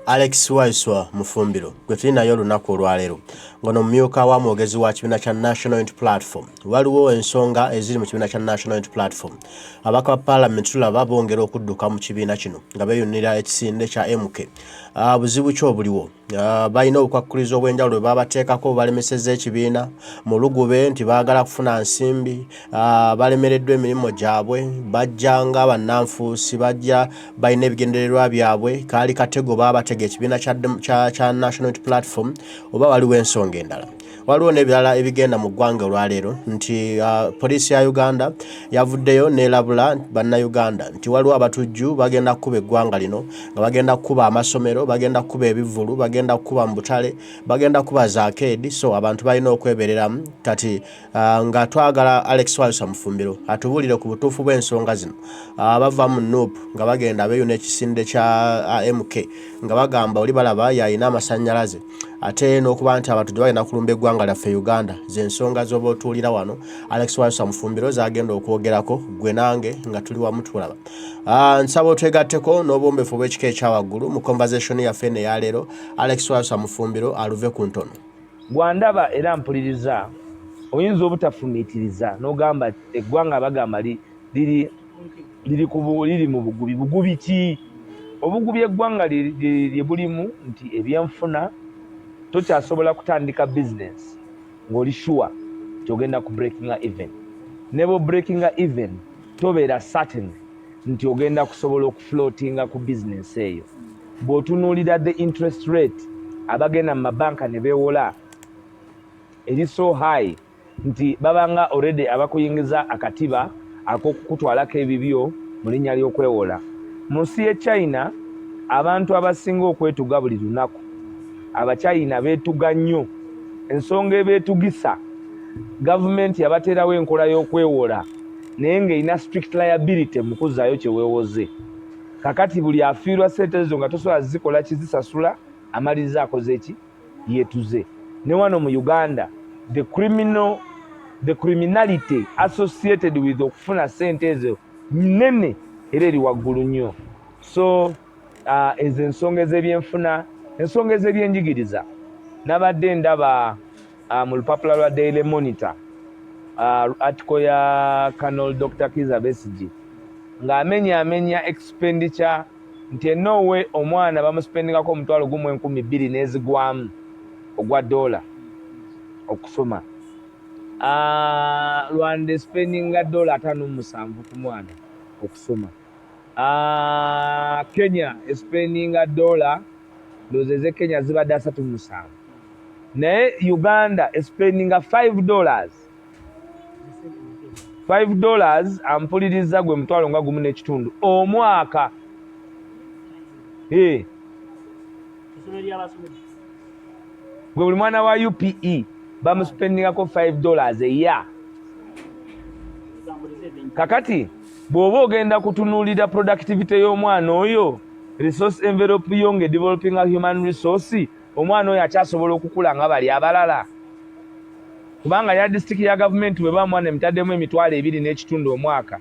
Waiswa Mufumbiro gwe tulina nayo olunaku olwaleero ngono mmyuka wa mwogezi wa kibiina kya National Unity Platform waliwo ensonga eziri mu kibiina kya National Unity Platform abaka ba Parliament tulaba bongera okudduka mu kibiina kino nga beeyunira ekisinde kya MK buzibu ki obuliwo balina obukwakkulizo obw'enjawulo bwe babateekako balemesezza ekibiina mu lugube nti baagala kufuna nsimbi balemereddwa emirimu gyabwe bajjanga bannanfuusi bajja balina ebigendererwa byabwe kaali katego babatega ekibiina kya National Unity Platform oba waliwo ensonga endala waliwo n'ebirala ebigenda mu ggwanga olwaleero nti poliisi ya Uganda yavuddeyo n'erabula bannayuganda nti waliwo abatujju bagenda kukuba eggwanga lino nga bagenda kukuba amasomero bagenda kukuba ebivvulu bagenda kukuba mu butale bagenda kukuba za arcade so abantu balina okwebereramu kati nga twagala Waiswa Mufumbiro atubuulire ku butuufu bw'ensonga zino bava mu NUP nga bagenda beeyuna ekisinde kya MK nga bagamba oli balaba yayina amasannyalaze ate n'okuba nti abatujju bagenda kulumba eggwanga lyaffe Uganda z'ensonga z'oba otuulira wano Waiswa Mufumbiro zagenda okwogerako gwe nange nga tuli wamu tulaba nsaba otwegatteko n'obwombefu bw'ekika ekyawaggulu mu conversation yaffe eno eyaleero Waiswa Mufumbiro aluve ku ntono gwandaba era mpuliriza oyinza obutafumiitiriza n'ogamba eggwanga bagamba liri mu bugubi ki obugubi eggwanga lye bulimu nti ebyenfuna tokyasobola kutandika business ng'oli sure nti ogenda ku breakinga even ne bo breakinga even tobeera certain nti ogenda kusobola okufloatinga ku business eyo bw'otunuulira the interest rate abagenda mu mabanka ne beewola eri so high nti babanga already abakuyingiza akatiba ak'okukutwalako ebibyo mu linnya ly'okwewola mu nsi y'e China abantu abasinga okwetuga buli lunaku abachina beetuga nnyo ensonga ebeetugisa gavumenti yabateerawo enkola y'okwewola naye ng'erina strict liability mu kuzzaayo kye weewoze kakati buli afiirwa ssente ezo nga tosobola zikola kizisasula amaliriza akoze eki yeetuze ne wano mu Uganda the criminality associated with okufuna ssente ezo nnene era eri waggulu nnyo so ezo ensonga ez'ebyenfuna ensonga ez'ebyenjigiriza nabadde ndaba mu lupapula lwa Daily Monitor article ya Colonel Dr. Kazibwe Bashiru ng'amenya expenditure nti enowe omwana bamuspendingako omutwalo gumu 12,000 n'ezigwamu ogwa dola okusoma Rwanda spendinga dola 5.7 ku mwana okusoma Kenya spendinga dola dozeze Kenya zibadde 3.7 naye Uganda spendinga $5 ampuliriza gwe mutwalo nga gumu n'ekitundu omwaka gwe buli mwana wa UPE bamuspendingako $5 a year kakati bw'oba ogenda kutunuulira productivity y'omwana oyo resource envelope yo nge developing a human resource omwana oyo akyasobola okukula nga bali abalala kubanga ya district ya government bwe bamwana emitaddemu $2.5 omwaka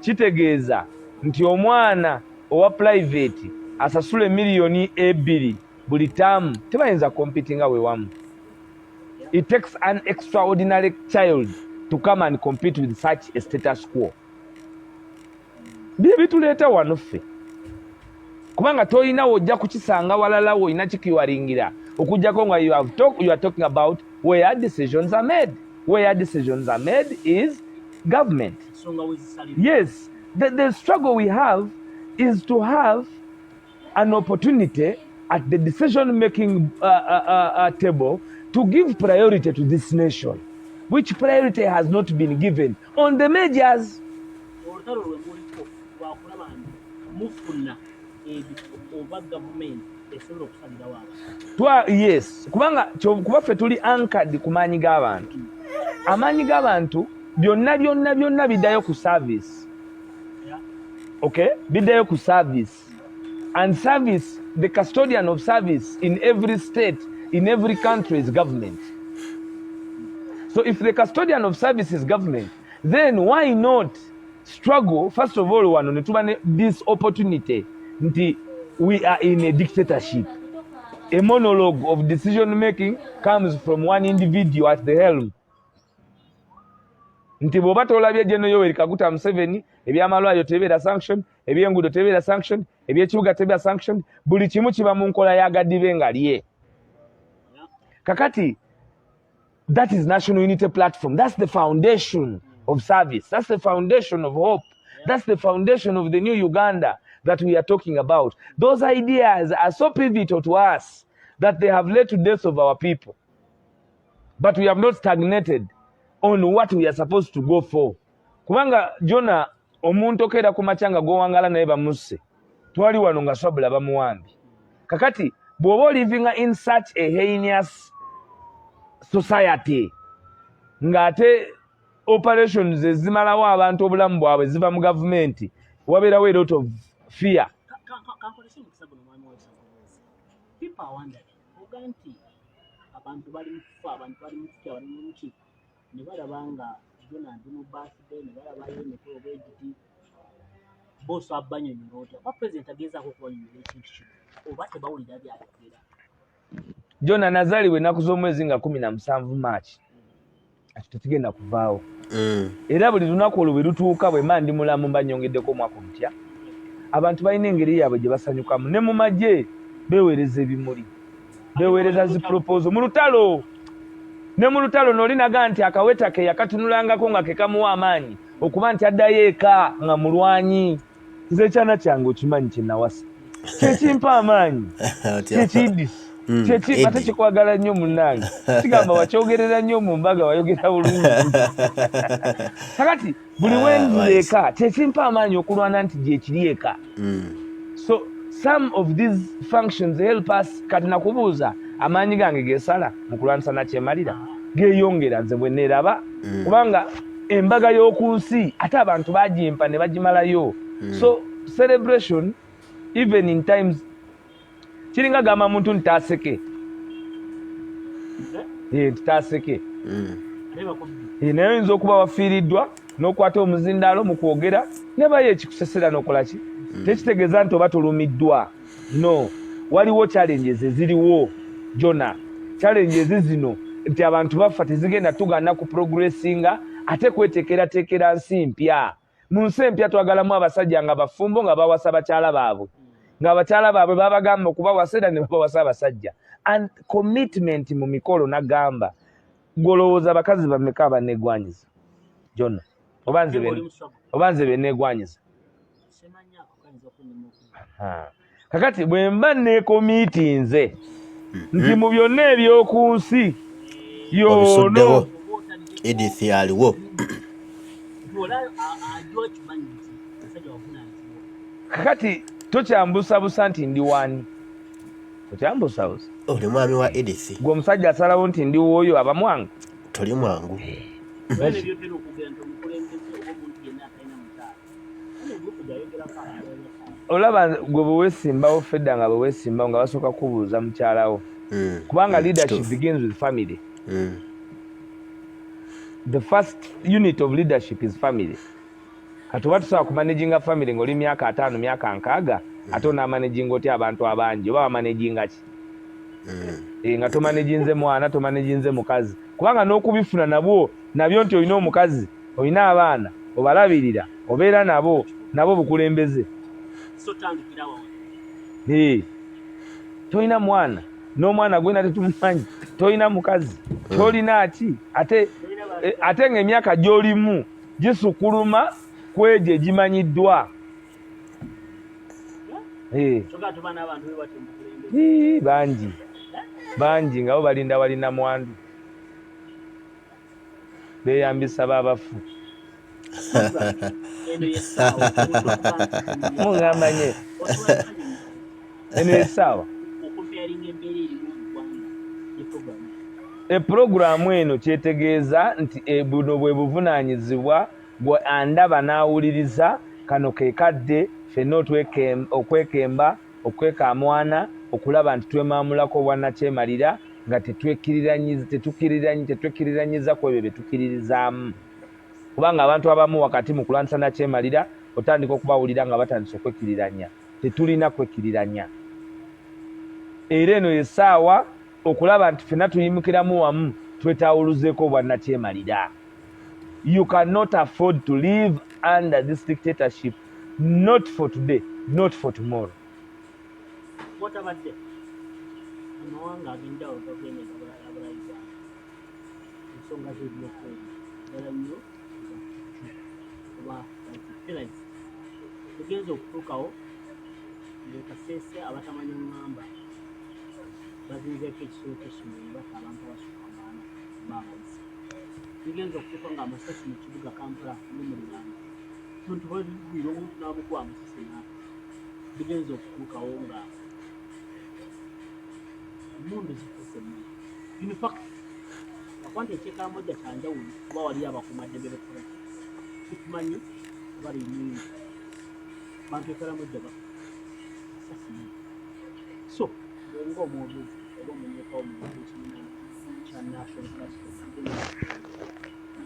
kitegeeza nti omwana owa private asasule $2 buli taamu tebayinza competinga we wamu. It takes an extraordinary child to come and compete with such a status quo. Bye bituleeta wano ffe kubanga toyina wojja kukisanga walala woyina kikiwalingira okujjako nga you are talking about where decisions are made. Where decisions are made is government. Yes, the struggle we have is to have an opportunity at the decision-making table to give priority to this nation, which priority has not been given on the measures. Yes, kuba ffe tuli anchored ku maanyi g'abantu. Amaanyi g'abantu byonna biddayo ku service. Okay? Biddayo ku service. And service, the custodian of service in every state, in every country is government. So if the custodian of service is government, then why not struggle, first of all, this opportunity nti we are in a dictatorship. A monologue of decision making comes from one individual at the helm. Nti bw'oba tolabye General Yoweri Kaguta Museveni ebyamalwaliro tebibeera sanction, ebyenguudo tebibeera sanction, ebyekibuga tebibeera sanction, buli kimu kiba mu nkola ya Gadibe nga lye. Kakati, that is National Unity Platform. That's the foundation of service. That's the foundation of hope. That's the foundation of the new Uganda that we are talking about. Those ideas are so pivotal to us that they have led to deaths of our people. But we have not stagnated on what we are supposed to go for. Kubanga Jonah omuntu okera ku machanga gowangala naye bamusse. Twali wano nga swabula bamuwambi. Kakati bw'oba living in such a heinous society ngate operations ezimalawo abantu obulamu bwabwe ziva mu government wabeerawo a lot of fear. People are wondering, Uganti, abantu bali mufa, abantu bali mufa, bali muki, ne balabanga Jonah ndi mu birthday, ne balabayo emikolo bwegiti, boso abanyonyola otya. Ba president agezaako okubanyonyola ekintu kino, oba tebawulira byayogera. Jonah nazaliwe ennaku z'omwezi nga 17 March. Ati tetugenda kuvaawo. Era buli lunaku olwo bwe lutuuka bwe mba ndi mulamu mbanyongeddeko omwaka omutya. Abantu balina engeri yaabwe gye basanyukamu. Ne mu magye beweereza ebimuli. Beweereza zi proposal. Mu lutalo. Ne mu lutalo n'olinaga nti akaweta ke yakatunulangako nga ke kamuwa amaanyi. Okuba nti addayo eka nga mulwanyi. Nze ekyana kyange okimanyi kye nawasa. Kyekimpa amaanyi. Kyekidisi. Ate kikwagala nnyo munnange. Kigamba wakyogerera nnyo mu mbaga wayogera bulungi. Kakati buli wenzi eka kyekimpa amaanyi okulwana nti gye kiri eka. So some of these functions help us. Kati nakubuuza amaanyi gange gesala mu kulwanisa nakyemalira geeyongera nze bwe neeraba kubanga embaga y'oku nsi ate abantu bagimpa ne bagimalayo. So celebration even in times kiringa gamba muntu ntaseke. Ntaseke. Naye oyinza okuba wafiiriddwa n'okwata omuzindaalo mu kwogera ne bayo ekikusesera n'okola ki. Tekitegeeza nti oba tolumiddwa. No. Waliwo challenges eziriwo Jonah. Challenges zino nti abantu bafa tezigenda tugana ku progressinga ate kweteekerateekera nsi mpya. Mu nsi empya twagalamu abasajja nga bafumbo nga bawasa bakyala baabwe. Nga abakyala baabwe babagamba okubawasa era ne babawasa abasajja. And commitment mu mikolo nagamba. Golowooza abakazi bameka abaneegwanyiza Jonah. Obanze beneegwanyiza. Kakati bwe mba neekomiitinze nti mu byonna eby'oku nsi yono Edith aliwo. Kakati tokyambusabusa nti ndi wani. Tokyambusabusa. Oli mwami wa Edith. Gwe omusajja asalawo nti ndi woyo aba mwangu. Toli mwangu. Olaba gwe bwe weesimbawo fedda nga bwe weesimbawo nga basooka kubuuza mukyalawo. Kubanga leadership begins with family. The first unit of leadership is family. Kati oba tusobola kumanaginga family ng'oli myaka 5 myaka 6 ate onaamanaginga otya abantu abangi oba wamanaginga ki? Nga tomanaginze mwana tomanaginze mukazi. Kubanga n'okubifuna nabyo nti olina omukazi olina abaana obalabirira obeera nabo bukulembeze. Tolina mwana n'omwana gwena tetumumanyi tolina mukazi tolina ki ate ng'emyaka gy'olimu gisukuluma kwegyo egimanyiddwa. Bangi nga bo balinda walina mwandu beeyambisa baabafu. Mungambanye eno esaawa epulogulaamu eno kyetegeeza nti buno bwe buvunaanyizibwa bwe andaba n'awuliriza kano ke kadde ffenna okwekemba okwekamwana okulaba nti twemaamulako obwannakyemalira nga tetwekkiriranyiza ku ebyo bye tukkiririzaamu. Kubanga abantu abamu wakati mu kulwanyisa nakyemalira otandika okubawulira nga batandise okwekkiriranya tetulina kwekiriranya. Era eno yessaawa okulaba nti ffenna tuyimukiramu wamu twetawuluzeeko obwannakyemalira. You cannot afford to live under this dictatorship, not for today, not for tomorrow. What about that? Amawanga agendawo gavumenti abalayibwa ensonga z'ebyokwerinda ddala nnyo oba pillars tugenza okutuukawo ng'ekasese abatamanyi ŋŋamba bazinzeeko ekisolo ky'essomero bata abantu abasukka maana baabayisa tugenza okutuuka ng'amasasi mu kibuga Kampala ne mu Luganda muntu balibwira omuntu n'abugwa amasasi naaka tugenza okutuukawo nga mundu zifuse mu in fact akwante ekyekalamoja kyanjawulo kuba wali abakuumaddembe b'ekola tukimanyi bali nyingi bantu ekalamoja basasi so nga omwogezi oba omumyuka w'omuntu ekibiina kya national platform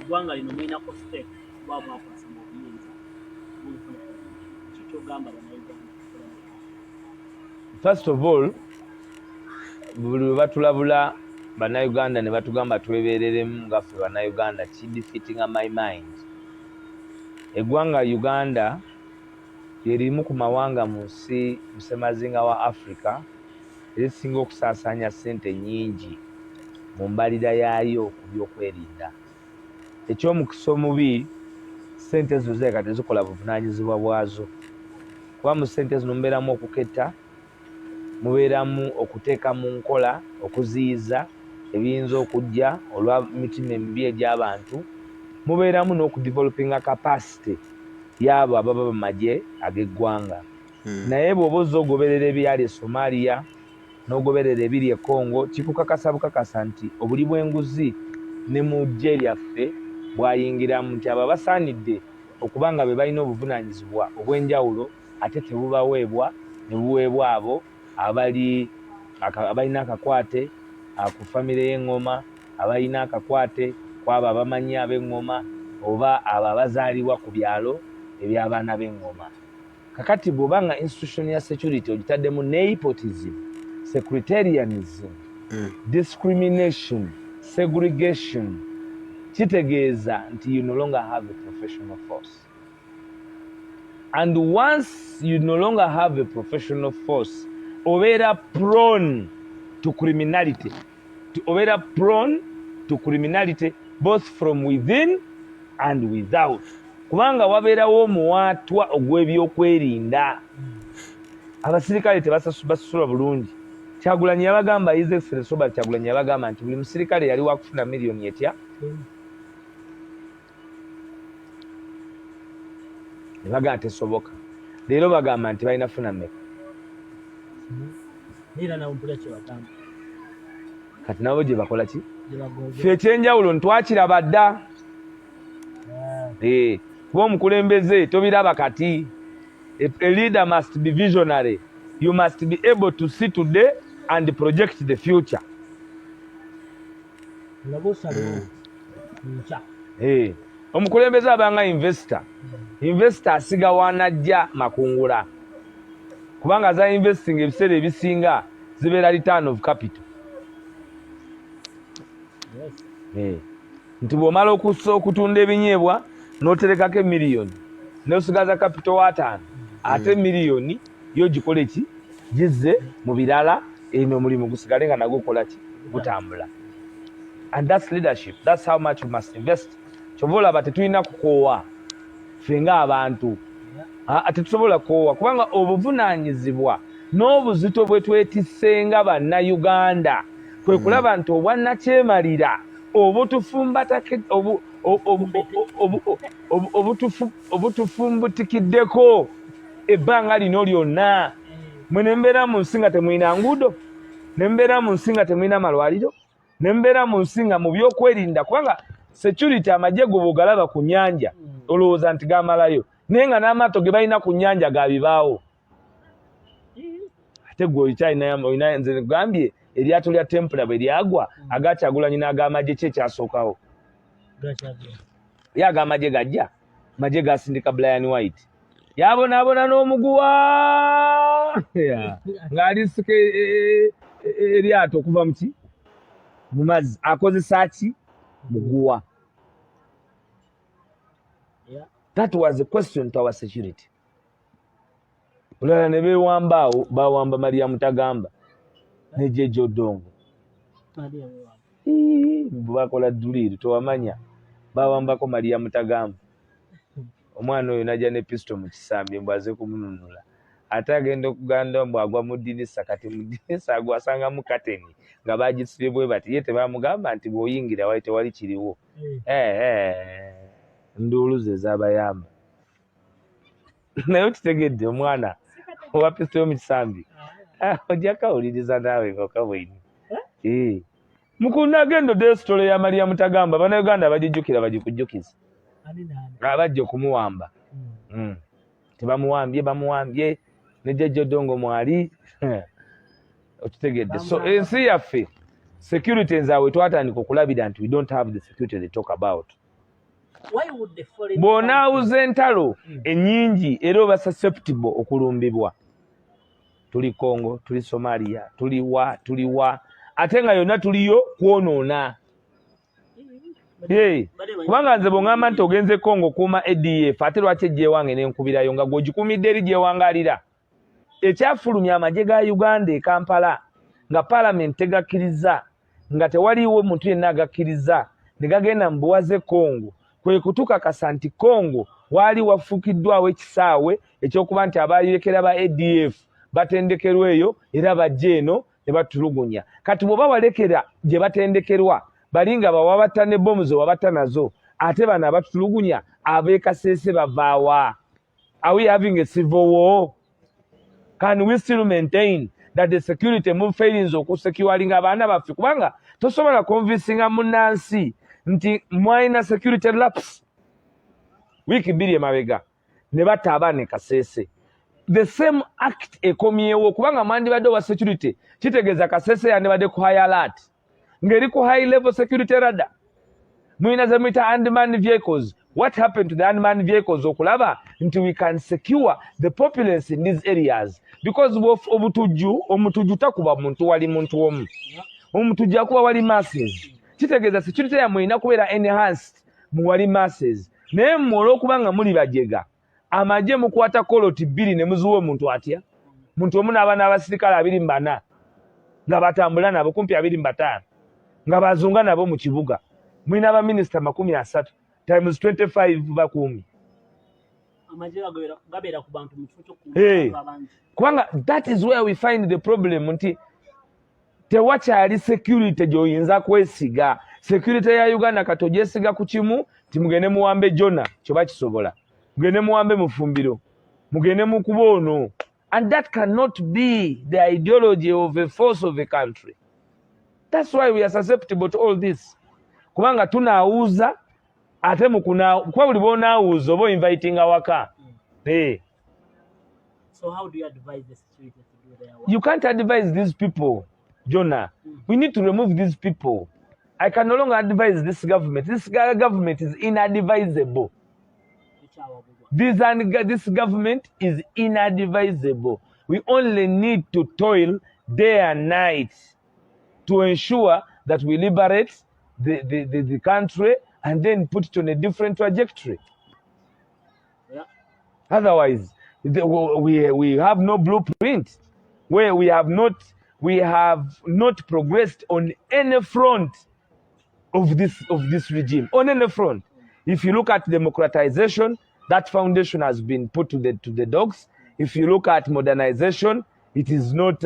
eggwanga lino mulinaku stake kuba mwakwasa mu buyinza mufuna ki kyogamba bannayuganda. First of all, buli lwe batulabula bannayuganda ne batugamba twebeereremu nga ffe bannayuganda kidifeatinga my mind. Eggwanga Uganda lye limu ku mawanga mu nsi musemazinga wa Africa erisinga okusaasaanya ssente nnyingi mu mbalira yaayo ku byokwerinda. Eky'omukisa omubi, ssente ezo zireka tezikola buvunaanyizibwa bwazo. Kuba mu ssente zino mubeeramu okuketta, mubeeramu okuteeka mu nkola okuziyiza ebiyinza okujja olwa mitima emibi egy'abantu, mubeeramu n'okudevelopinga capacity y'abo ababa bamagye ag'eggwanga. Naye bw'oba ozza ogoberera ebyali e Somalia n'ogoberera ebiri e Congo, kikukakasa bukakasa nti obuli bw'enguzi ne mu ggye lyaffe bwayingiramu nti abo basaanidde okuba nga be balina obuvunaanyizibwa obw'enjawulo ate tebubaweebwa ne buweebwa abo abalina akakwate ku famire y'eŋŋoma, abalina akakwate kwabo abamanyi ab'eŋŋoma oba abo abazaalibwa ku byalo eby'abaana b'eŋŋoma. Kakati bw'oba nga institution ya security ogitaddemu nepotism, secretarianism, discrimination, segregation, kitegeeza nti you no longer have a professional force. And once you no longer have a professional force, obeera prone to criminality. Obeera prone to criminality both from within and without. Kubanga wabeerawo omuwaatwa ogw'ebyokwerinda. Abasirikale tebasasula bulungi. Kyagulanyi yabagamba His Excellency Robert Kyagulanyi yabagamba nti buli musirikale yali wakufuna miliyoni etya. Ne bagamba tesoboka. Leero bagamba nti balina funa mmeka. Kati nabo gye bakola ki? Ffe ekyenjawulo ntwakiraba dda. Kuba omukulembeze tobiraba kati. A leader must be visionary. You must be able to see today and project the future. Omukulembeze abanga investor. Investor asiga wanajja makungula. Kubanga za investing ebiseera ebisinga zibeera return of capital. Nti bw'omala okutunda ebinyeebwa n'oterekako emiliyoni n'osigaza capital wa 5 ate miliyoni yo gikole ki gizze mu birala eno omulimu gusigale nga nagwo okola ki gutambula. And that's leadership. That's how much we must invest. Kyova olaba tetulina kukoowa ffe ng'abantu. Tetusobola kukoowa kubanga obuvunaanyizibwa n'obuzito bwe twetisenga bannayuganda kwe kulaba nti obwannakyemalira obutufumbutikkiddeko ebbanga lino lyonna. Mwe ne mbeera mu nsi nga temulina nguudo, ne mbeera mu nsi nga temulina malwaliro, ne mbeera mu nsi nga mu byokwerinda kubanga security amagye go bw'ogalaba ku nnyanja olowooza nti gamalayo naye nga n'amaato ge balina ku nnyanja gabibaawo. Ate gwe olina nze gambye eryato lya Templar bwe lyagwa aga Kyagulanyi n'ag'amagye ki ekyasookawo? Ye ag'amagye gajja, amagye gasindika Brian White. yabonaabona n'omuguwa ng'alisika eryato okuva mu mazzi akozesa ki muguwa. That was a question to our security. Olala ne beewambaawo bawamba Maria Mutagamba ne Jeje Odongo. Bakola Duliri Twabamanya bawambako Maria Mutagamba. Omwana oyo najja ne pisto mu kisambi mbwaze kumununula. Ate agenda okuganda mbwagwa mu ddinisa kati mu ddinisa agwasanga mu kateni nga bagisibye bwe bati ye tebamugamba nti bw'oyingira wali tewali kiriwo. Nduulu ze z'abayamba. Naye okitegedde omwana owa pisto yo mu kisambi ojja kawuliriza naawe ng'okabwini. Mukulu agenda desitole ya Maria Mutagamba bannayuganda bagijjukira bagikujjukiza. Abajja okumuwamba. Bamuwambye ne Jeje Odongo mwali okitegedde. So ensi yaffe security nzaawe twatandika okulabira nti we don't have the security they talk about. Bw'onaawuza entalo ennyingi era oba susceptible okulumbibwa. Tuli Congo, tuli Somalia, tuli wa ate nga yonna tuliyo kwonoona. Kubanga nze bw'oŋŋamba nti ogenze Congo kuuma ADF ate lwaki ejjeewange n'enkubirayo nga gw'ogikuumidde eri gyewangaalira. Ekyafulumya amagye ga Uganda e Kampala nga Parliament tegakkiriza nga tewaliiwo muntu yenna agakkiriza ne gagenda mu buwaze Congo kwe kutukakasa nti Congo waali wafuukiddwawo ekisaawe ekyokuba nti abaayekera ba ADF batendekerwa eyo era bajje eno ne batulugunya. Kati bw'oba walekera gye batendekerwa bali nga bawabatta ne bomu ze wabatta nazo ate bano abatulugunya ab'e Kasese bavaawa. Are we having a civil war? Can we still maintain that the security mu failings okusecuringa abaana baffe? Kubanga tosobola convincinga munnansi nti mwalina security lapse. Wiiki bbiri emabega ne batta abaana e Kasese. The same act ekomyewo kubanga mwandibadde owa security kitegeeza Kasese yandibadde ku high alert ngeri ku high level security radar. Mwina ze mwita unmanned vehicles. What happened to the unmanned vehicles okulaba nti we can secure the populace in these areas? Because omutujju takuba muntu wali muntu omu. Omutujju akuba wali masses. Kitegeeza security ya mwina kubeera enhanced mu wali masses. Naye mmwe okubanga muli bajega amagye mukwata koloti bbiri ne muzuwa omuntu atya? Muntu omu n'abaana abasirikale 24 nga batambula nabo kumpi 25 nga bazunga nabo mu kibuga. Mwina abaminisita 30 times 25 bakuumi. Kubanga that is where we find the problem nti tewakyali security gy'oyinza kwesiga. Security ya Uganda katogyesiga ku kimu ti mugende muwambe Jona kyoba kisobola. Mugende muwambe Mufumbiro. Mugende mukuba ono. And that cannot be the ideology of a force of a country. That's why we are susceptible to all this. Kubanga tunaawuza ate kwa buli bonaawuza oba inviting awaka. So how do you advise the security to do their work? You can't advise these people, Jonah. We need to remove these people. I can no longer advise this government. This government is inadvisable. This government is inadvisable. We only need to toil day and night to ensure that we liberate the country and then put it on a different trajectory. Yeah. Otherwise, we have no blueprint where we have not progressed on any front of this regime. On any front. If you look at democratization, that foundation has been put to the dogs. If you look at modernization, it is not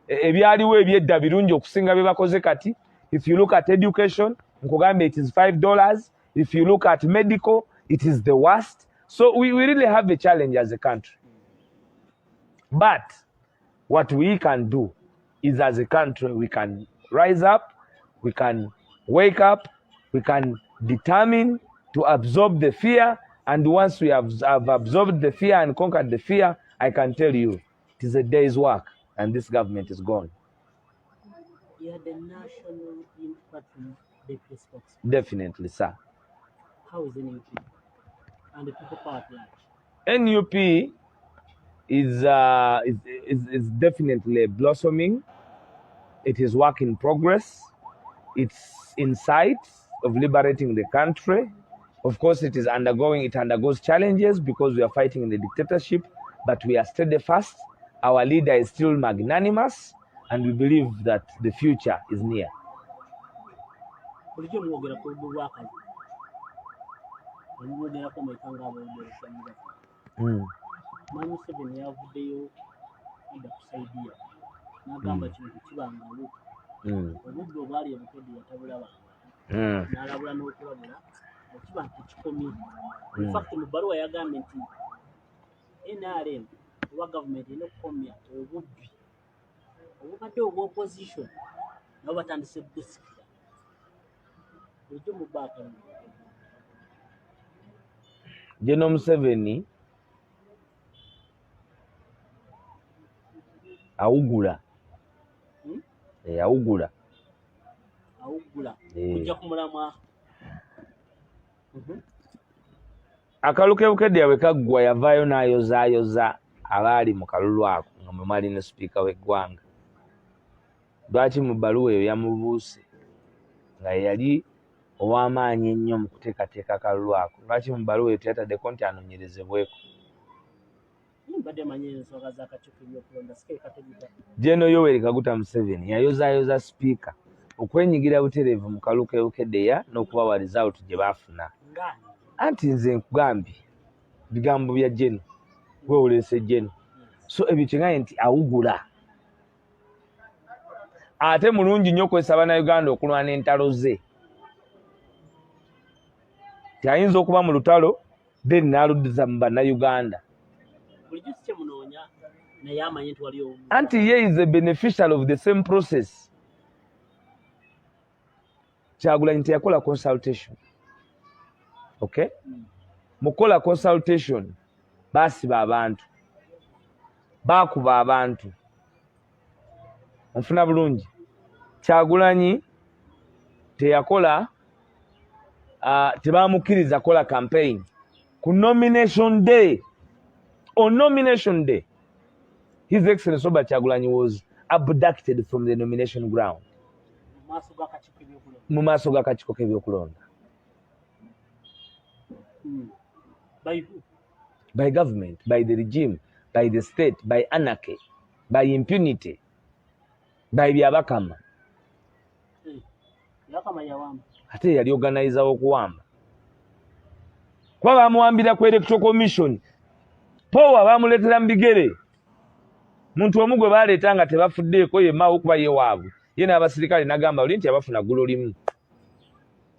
ebyaliwo ebyedda birungi okusinga bye bakoze kati. If you look at education, nkugambe it is $5. If you look at medical, it is the worst. So we really have a challenge as a country. But what we can do is, as a country, we can rise up, we can wake up, we can determine to absorb the fear. And once we have absorbed the fear and conquered the fear, I can tell you, it is a day's work and this government is gone. You are the national platform deputy spokesman. Definitely, sir. How is the new people and the people power at large? NUP is definitely blossoming. It is work in progress. It's in sight of liberating the country. Of course, it undergoes challenges because we are fighting in the dictatorship, but we are steadfast. Our leader is still magnanimous, and we believe that the future is near. In fact, Mubaruwa yagambye nti NRM oba government eno komya obubbi obubadde obwa opposition nabo batandise busikira ekyo Mukaaku General Museveni awugula awugula kujja kumulamwa akalukebukedde yawe kaggwa yavaayo n'ayozaayoza abaali mu kalulu ako nga mwe mwali ne sipiika w'eggwanga. Lwaki mu bbaluwa eyo yamubuuse nga yali ow'amaanyi ennyo mu kuteekateeka akalulu ako? Lwaki mu bbaluwa eyo teyataddeko nti anoonyerezebweko? Jeno Yoweri Kaguta Museveni yayozaayoza sipiika okwenyigira butereevu mu kalukebukeddeya n'okubawaliza out gye baafuna. Anti nze nkugambye bigambo bya Jeno weolese Jeno, so ebyo kyengaye nti awugula. Ate mulungi nnyo okwesa Bannayuganda okulwana entalo ze. Tayinza okuba mu lutalo then n'aluddiza mu Bannayuganda. Anti ye is a beneficial of the same process. Kyagulanyi teyakola consultation. Okay? Mukola consultation basiba abantu, bakuba abantu. Onfuna bulungi. Kyagulanyi teyakola tebamukiriza kola campaign ku nomination day. On nomination day, His Excellency Robert Kyagulanyi was abducted from the nomination ground. Mu maaso g'akakiiko k'ebyokulonda. By who? By government, by the regime, by the state, by anarchy, by impunity, by byabakama. Ate yali organizer okuwamba. Kwa bamuwambira ku Electoral Commission. Powa bamuletera mbigere. Muntu omu gwe baleeta nga tebafuddeeko ye mawu kuba ye waabwe. Ye n'abasirikale n'agamba oli nti abafuna ggulo limu.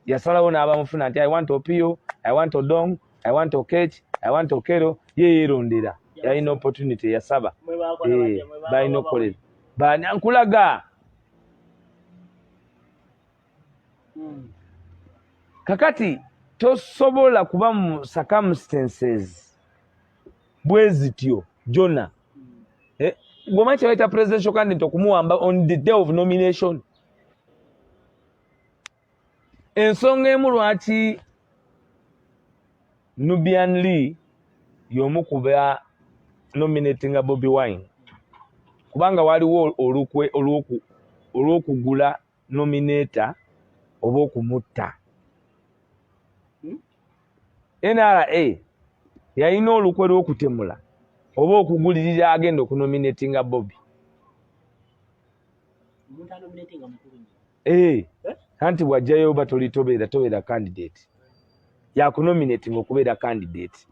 Yasalawo n'abamufuna nti I want Opio, I want Odong, I want Okech, I want Okero. Ye yeerondera. Yalina opportunity yasaba. Balina okukolera. Banyankulaga. Kakati tosobola kuba mu circumstances bwezityo Jona. Gwomanyi kyebayita presidential candidate okumuwamba on the day of nomination. Ensonga emu lwaki Nubian Lee y'omu ku ba nominating Bobi Wine. Kubanga waliwo olukwe olw'okugula nominator oba okumutta. NRA yalina olukwe lw'okutemula oba okugulirira agenda okunominatinga Bobi. Anti bw'ajjayo oba tobeera candidate. Yakunominating okubeera candidate.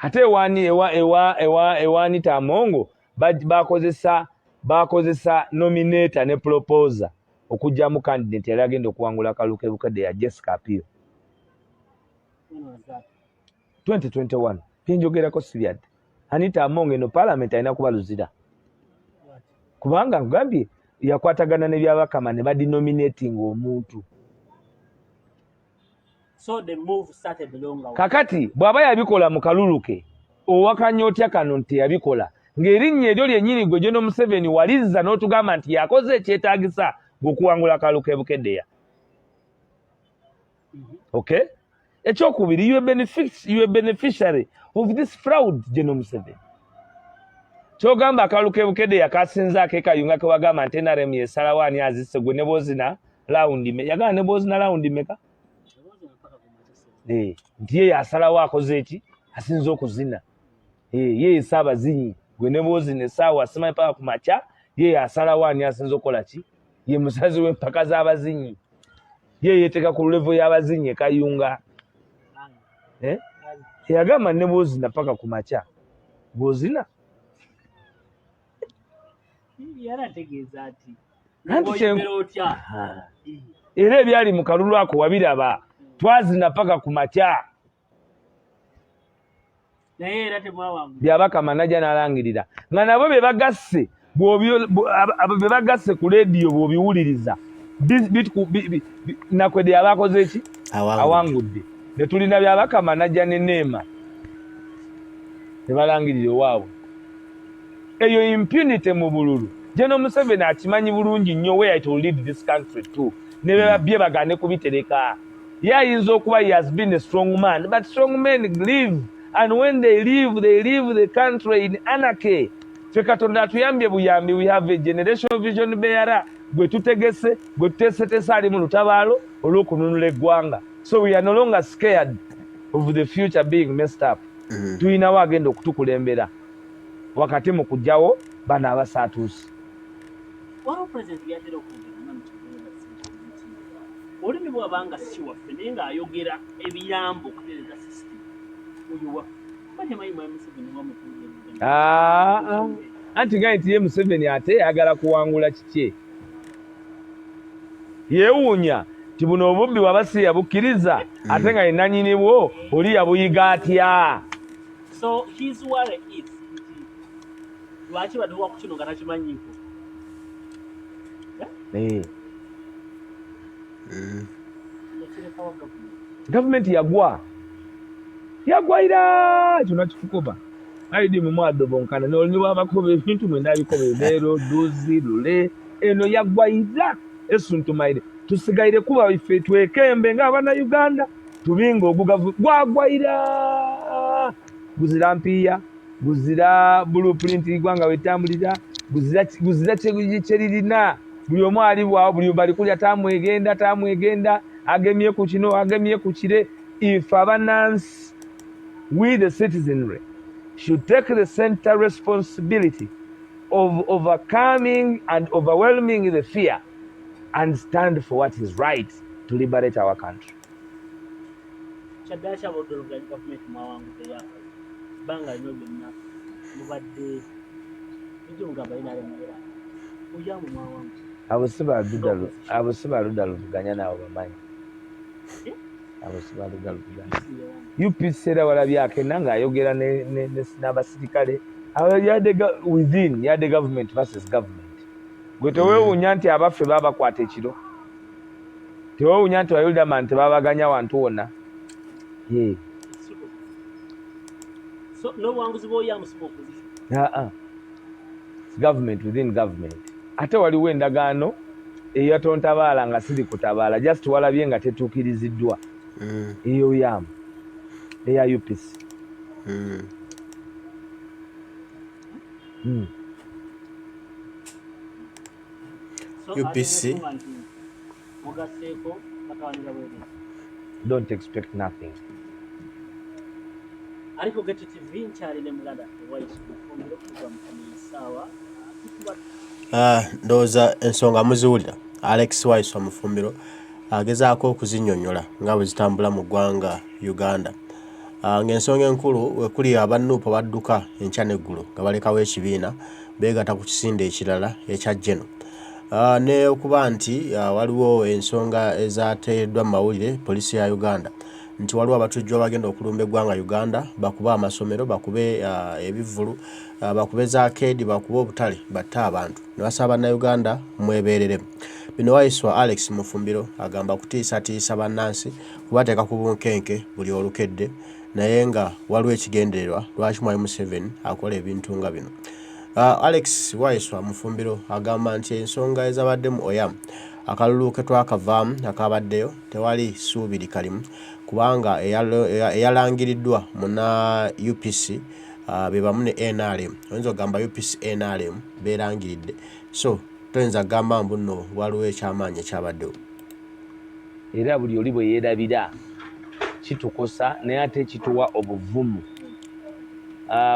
Ate ewaani Tamongo bakozesa nominator ne proposer okujjamu candidate yali agenda okuwangula akalukebukedde ya Jessica Apio. 2021 pinjogerako siriad Anita Amonge no parliament alina kubaluzira kubanga nkugambye yakwatagana ne byabakama ne badinominating omuntu. So the move started long. Kakati bw'aba yabikola mu kaluluke owakanya otya kano nti yabikola ng'erinnya eryo lyennyini gwe General Museveni walizza n'otugamba nti yakoze ekyetaagisa ng'okuwangula akalukebukeddeya. Okay? Ekyokubiri, you are beneficiary of this fraud, General Museveni. Kyogamba akalukebukede yakasinzaako ekayunga ke wagamba nti NRM yesalawo ani azisse gwe ne bozina laundi me yagamba ne bozina laundi meka nti ye yasalawo akoze eki asinza okuzina ye yesaba zinyi gwe ne bozina essaawa asimanyi paka ku makya ye yasalawo ani asinza okukola ki ye musazi w'empaka z'abazinyi ye yeteeka ku level y'abazinyi ekayunga yagamba ne bozina paka ku makya bozina era ebyali mu kalulu ako wabiraba twazina paka ku makya byabaka manaja n'alangirira nga nabo be bagasse ku leediyo bw'obiwuliriza nakwede yabakoze eki awangudde ne tulina byabaka manaja ne neema tebalangirira owaabwe eyo impunity mu bululu General Museveni akimanyi bulungi nnyo where it will lead this country to ne bye bagane kubitereka yayinza okuba he has been a strong man but strong men live and when they leave the country in anarchy ffe Katonda atuyambye buyambi we have a generation vision bearer gwe tutegese gwe tuteesetese ali mu lutabaalo olw'okununula eggwanga so we are no longer scared of the future being messed up tuyinawo agenda okutukulembera wakati mu kujjawo bano abasaatuusi olulimi bw'abanga si waffe naye ng'ayogera ebiyambo okutereeza system oyo waffe anti nga nti ye Museveni ate yagala kuwangula kiki yeewuunya ti buno obubbi waba si yabukkiriza ate nga yenanyini bwo oli yabuyiga atya so his worry is lwaki baduwa ku kino nga takimanyiiko gavumenti yagwa ekyo nakikukoba aidi mu mwaddo bonkana n'olulimi bw'abakoba ebintu mwenda bikoba ebeero duzi lule eno yaggwaira esuntumaire tusigaire kuba ife twekembe ng'abana Uganda tubinga ogugavu gwagwaira guzira mpiya guzira blueprint igwanga wetambulira guzira kyeririna buli omu ali bwawo buli bali kulya tamwegenda agemye ku kino agemye ku kire if abanansi we the citizenry should take the center responsibility of overcoming and overwhelming the fear and stand for what is right to liberate our country. Abo sibaluda luvuganya nawe bamanyi. UPC era walabyako nanga ayogera n'abasirikale within yadde government versus government. Gwe teweewuunya nti abaffe babakwata ekiro, teweewuunya nti bayulidama nti babaganya wantu wonna. So n'obuwanguzi bw'oyamusiba opposition? Government within government. Ate waliwo endagaano eyatontabaala nga siri kutabaala just walabye nga tetuukiriziddwa eyo yamu eya UPC. UPC don't expect nothing. Ariko Geto TV nkyali ne mulala Waiswa Mufumbiro kuva mu Kamisawa. Ndowooza ensonga muziwulira Alex Waiswa Mufumbiro agezaako okuzinnyonnyola nga bwe zitambula mu ggwanga Uganda. Ng'ensonga enkulu wekuli abannuupu badduka enkya n'eggulu nga balekawo ekibiina beegatta ku kisinde ekirala ekya Geno. Ne okuba nti waliwo ensonga ezaateereddwa mu mawulire poliisi ya Uganda nti waliwo abatujju abagenda okulumba eggwanga Uganda bakube amasomero bakube ebivvulu bakube za arcade bakube obutale batte abantu ne basaba bannayuganda mwebeereremu. Bino Waiswa Alex Mufumbiro agamba kutiisatiisa bannansi kubateeka ku bunkenke buli olukedde naye nga waliwo ekigendererwa lwaki Mwai Museveni akola ebintu nga bino. Alex Waiswa Mufumbiro agamba nti ensonga ezabaddemu oyamu akalulu ke twakavaamu akabaddeyo tewali ssuubi likalimu kubanga eyalangiriddwa muna UPC bebamu ne NRM oyinza okugamba UPC NRM beerangiridde so toyinza kugamba mbu nno waliwo ekyamaanyi ekyabaddewo era buli oli bwe yeerabira kitukosa naye ate kituwa obuvumu.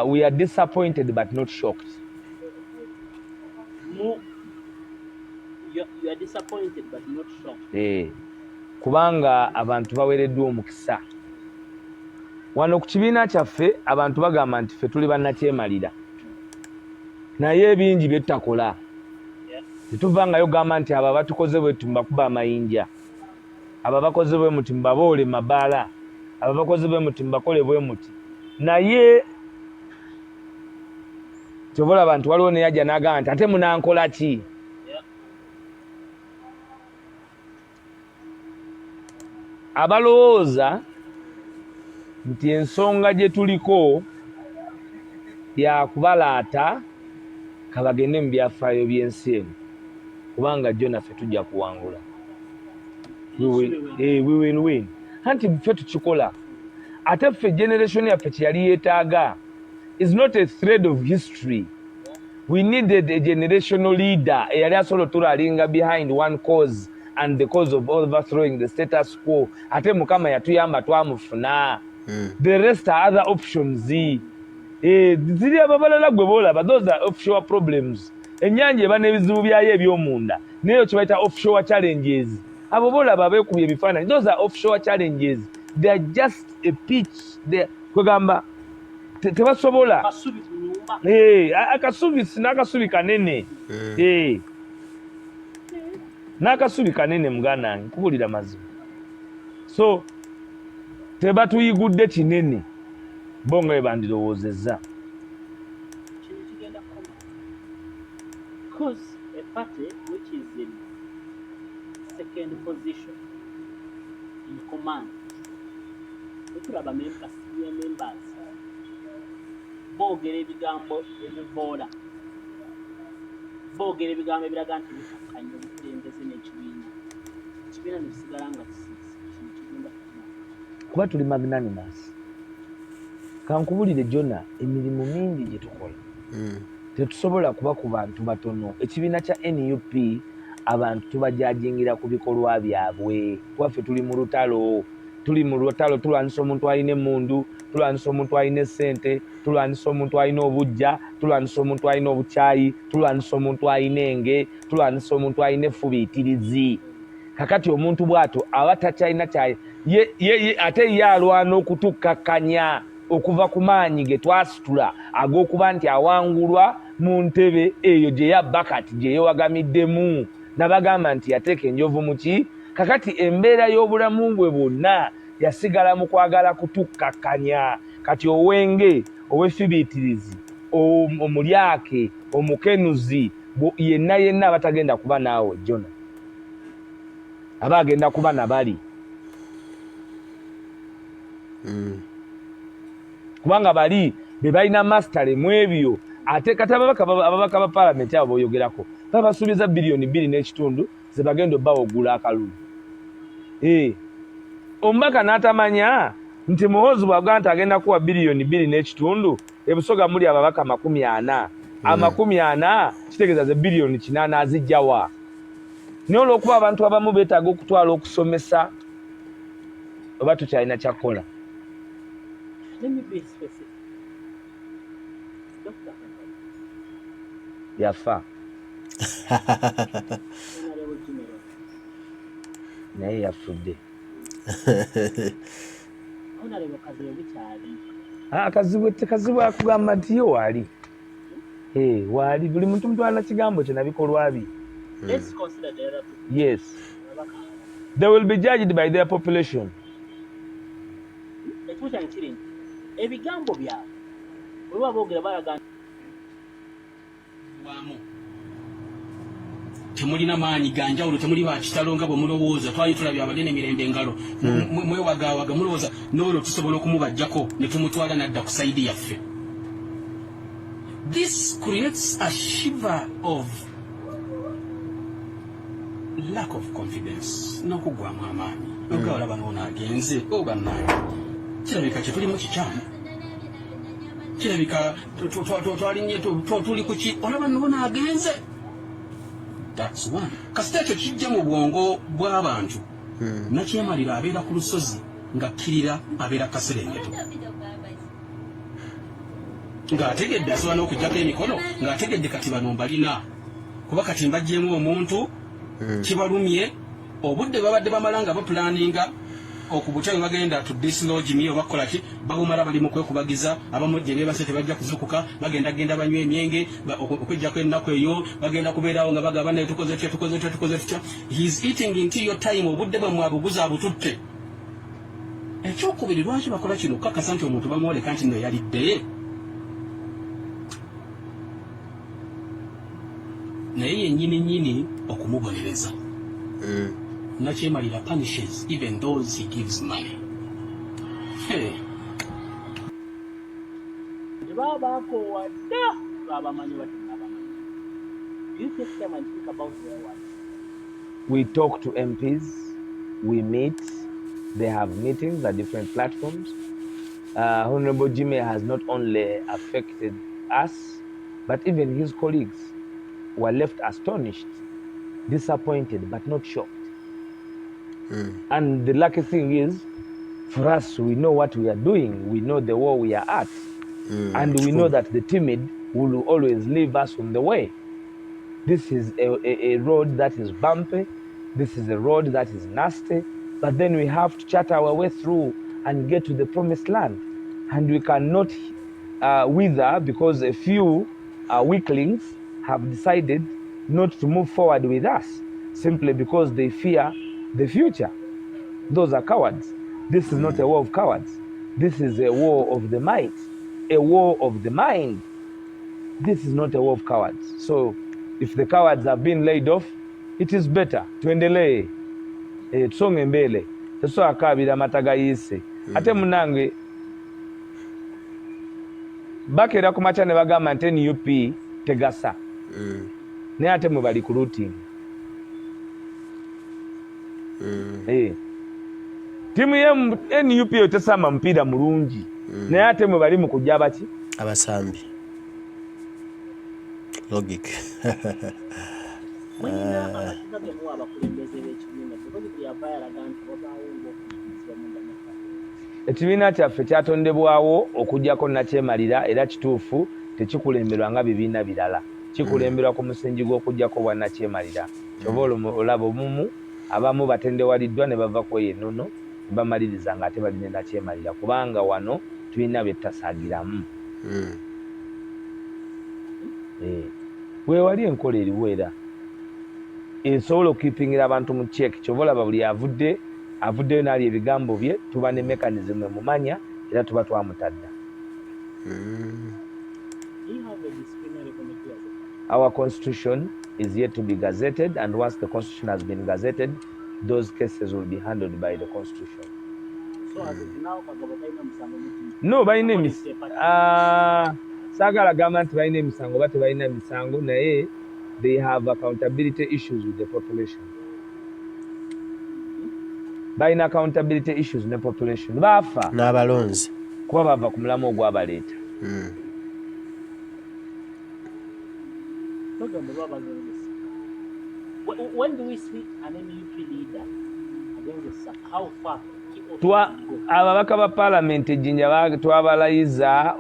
We are disappointed but not shocked. You are disappointed but not shocked. Kubanga abantu baweereddwa omukisa. Wano ku kibiina kyaffe abantu bagamba nti ffe tuli bannakyemalira. Naye ebingi bye tutakola. Tetuvangayo gamba nti abo abatukoze bwetu mbakuba amayinja. Abo abakoze bwe muti mbaboole mabaala. Abo abakoze bwe muti mbakole bwe muti. Naye kyobola abantu waliwo ne yajja n'agamba nti ate munankola ki? Abalowooza nti ensonga gye tuliko ya kubalaata kabagende mu byafaayo by'ensi eno kubanga jjo naffe tujja kuwangula. We will win. Anti ffe tukikola ate ffe generation yaffe kyeyali yeetaaga is not a thread of history. We needed a generational leader eyali asobola tulalinga behind one cause and the cause of overthrowing the status quo. Ate Mukama yatuyamba twamufuna. The rest are other options. Ziri ababalala gwe boolaba, those are offshore problems. Ennyanja eba n'ebizibu byayo eby'omunda naye kibayita offshore challenges. Abo boolaba beekubye ebifaananyi, those are offshore challenges. They are just a pitch. Kwegamba tebasobola akasubi n'akasubi kanene n'akasubi kanene muganda nkubulira mazima. So tebatuyigudde kinene bonga bwe bandirowoozezza. Because a party which is in second position in command, tulaba senior members boogera ebigambo ebivoola, boogera ebigambo ebiraga nti bikakkanya obukulembeze n'ekibiina. Ekibiina ne kisigala nga kigenda kuba tuli magnanimous. Kankubulire Jona, emirimu mingi gye tukola tetusobola kuba ku bantu batono. Ekibiina kya NUP abantu tubajajingira ku bikolwa byabwe. Waffe tuli mu lutalo, tulwanisa omuntu alina emmundu, tulwanisa omuntu alina ssente, tulwanisa omuntu alina obujja, tulwanisa omuntu alina obukyayi, tulwanisa omuntu alina enge, tulwanisa omuntu alina effubiitirizi. Kakati omuntu bw'ato aba takyalina kyayi ate ye alwana okutukkakkanya okuva ku maanyi ge twasitula ag'okuba nti awangulwa mu ntebe eyo gye yabba kati gye yewagamiddemu. Nabagamba nti yateeka enjovu mu ki? Kakati embeera y'obulamu bwe bwonna yasigala mu kwagala kutukkakkanya. Kati owenge, ow'effibiitirizi, omulyake, omukenuzi, yenna abatagenda kuba naawe Jona. Aba agenda kuba nabali. Kubanga bali be balina mastale mu ebyo. Ate kati ababaka ba paalamenti abo boyogerako babasuubiza biliyoni 2.5 ze bagenda bawogula akalulu. Omubaka n'atamanya nti Muhoozi bw'agamba nti agenda kuwa biliyoni 2.5 ebusoga muli ababaka 40. 40 kitegeeza ze biliyoni 8 azijjawa. Naye olw'okuba abantu abamu beetaaga okutwala okusomesa oba tukyalina kyakola. Let me be specific. Dr. Yafa. Naye yafudde. Kazibwe akugamba nti yo waali. Waali buli muntu mutwala kigambo kye nabikolwa bye. Let's consider the other people. Yes. They will be judged by their population. Ebigambo byabwe bwe boogera balaga temulina maanyi ganjawulo, temuli bakitalo nga bwe mulowooza. Twali tulabye abanene mirembe engalo mwewagaawaga mulowooza n'olwo tusobola okumubajjako ne tumutwala n'adda ku sayidi yaffe. This creates a shiver of lack of confidence n'okugwamu amaanyi nga olaba n'ono agenze obannaye kirabika kye tuli mu kikyamu kirabika twalinye tuli ku ki olaba n'ono agenze. That's one. Kasita ekyo kijja mu bwongo bw'abantu nakyemalira abeera ku lusozi ng'akkirira abeera Kaserengeto ng'ategedde asobola n'okuggyako emikono ng'ategedde kati bano mbalina kuba kati mbaggyemu omuntu kibalumye obudde babadde bamala nga bapulaninga okubutebe bagenda to dislodge me oba kukola ki babumala bali mu kwekubagiza abamu gye beebase tebajja kuzukuka bagenda banywa emyenge okujjako ennaku eyo bagenda kubeerawo nga bagaba naye tukoze tutya. He is eating into your time obudde bwamwe abuguza abututte. Ekyokubiri lwaki bakola kino kakasa nti omuntu bamwoleka nti nno yalidde naye yennyini okumubonereza nakyemalira punishes even those he gives money. Tebabaako wadde babamanyi bati nabamanyi. You take time and think about their work. We talk to MPs, we meet, they have meetings at different platforms. Honorable Jimmy has not only affected us, but even his colleagues were left astonished, disappointed, but not shocked. And the lucky thing is, for us, we know what we are doing. We know the war we are at. And we know that the timid will always leave us from the way. This is a road that is bumpy. This is a road that is nasty. But then we have to chart our way through and get to the promised land. And we cannot wither because a few weaklings have decided not to move forward with us simply because they fear the future. Those are cowards. This is not a war of cowards. This is a war of the might, a war of the mind. This is not a war of cowards. So if the cowards have been laid off, it is better. Tuendelee. Tusonge mbele. Teso akabira matagayise. Ate munange bakera ku macha ne bagamba nti NUP tegasa. Ne ate mwe bali ku routing. Timu ya NUP yotesama mpira mulungi. Ne ate mwe bali mu kujja baki? Abasambi. Logic. Ekibiina kyaffe kyatondebwawo okujjako nakyemalira era kituufu tekikulemberwa nga bibiina birala. Kikulemberwa ku musingi gw'okujjako bwa nakyemalira. Kyova olaba omumu abamu batendewaliddwa ne bava ku ennono bamaliriza nga ate balina nakyemalira kubanga wano tulina bye tutasaagiramu. Weewali enkola eriweera esobola okukipingira abantu mu check. Kyova olaba buli avuddeyo n'ali ebigambo bye tuba ne mechanism emumanya era tuba twamutadda. Our constitution is yet to be gazetted, and once the constitution has been gazetted, those cases will be handled by the constitution. So as it now, No, by name is Sagala government by name Sango, but by name Sango, nae, they have accountability issues with the population. By accountability issues in the population. Bafa. N'abalonzi. Kuba bava ku mulamu ogwabaleeta. When do we see an NUP leader against the how far? Ababaka ba parliament ejjinja twabalayiza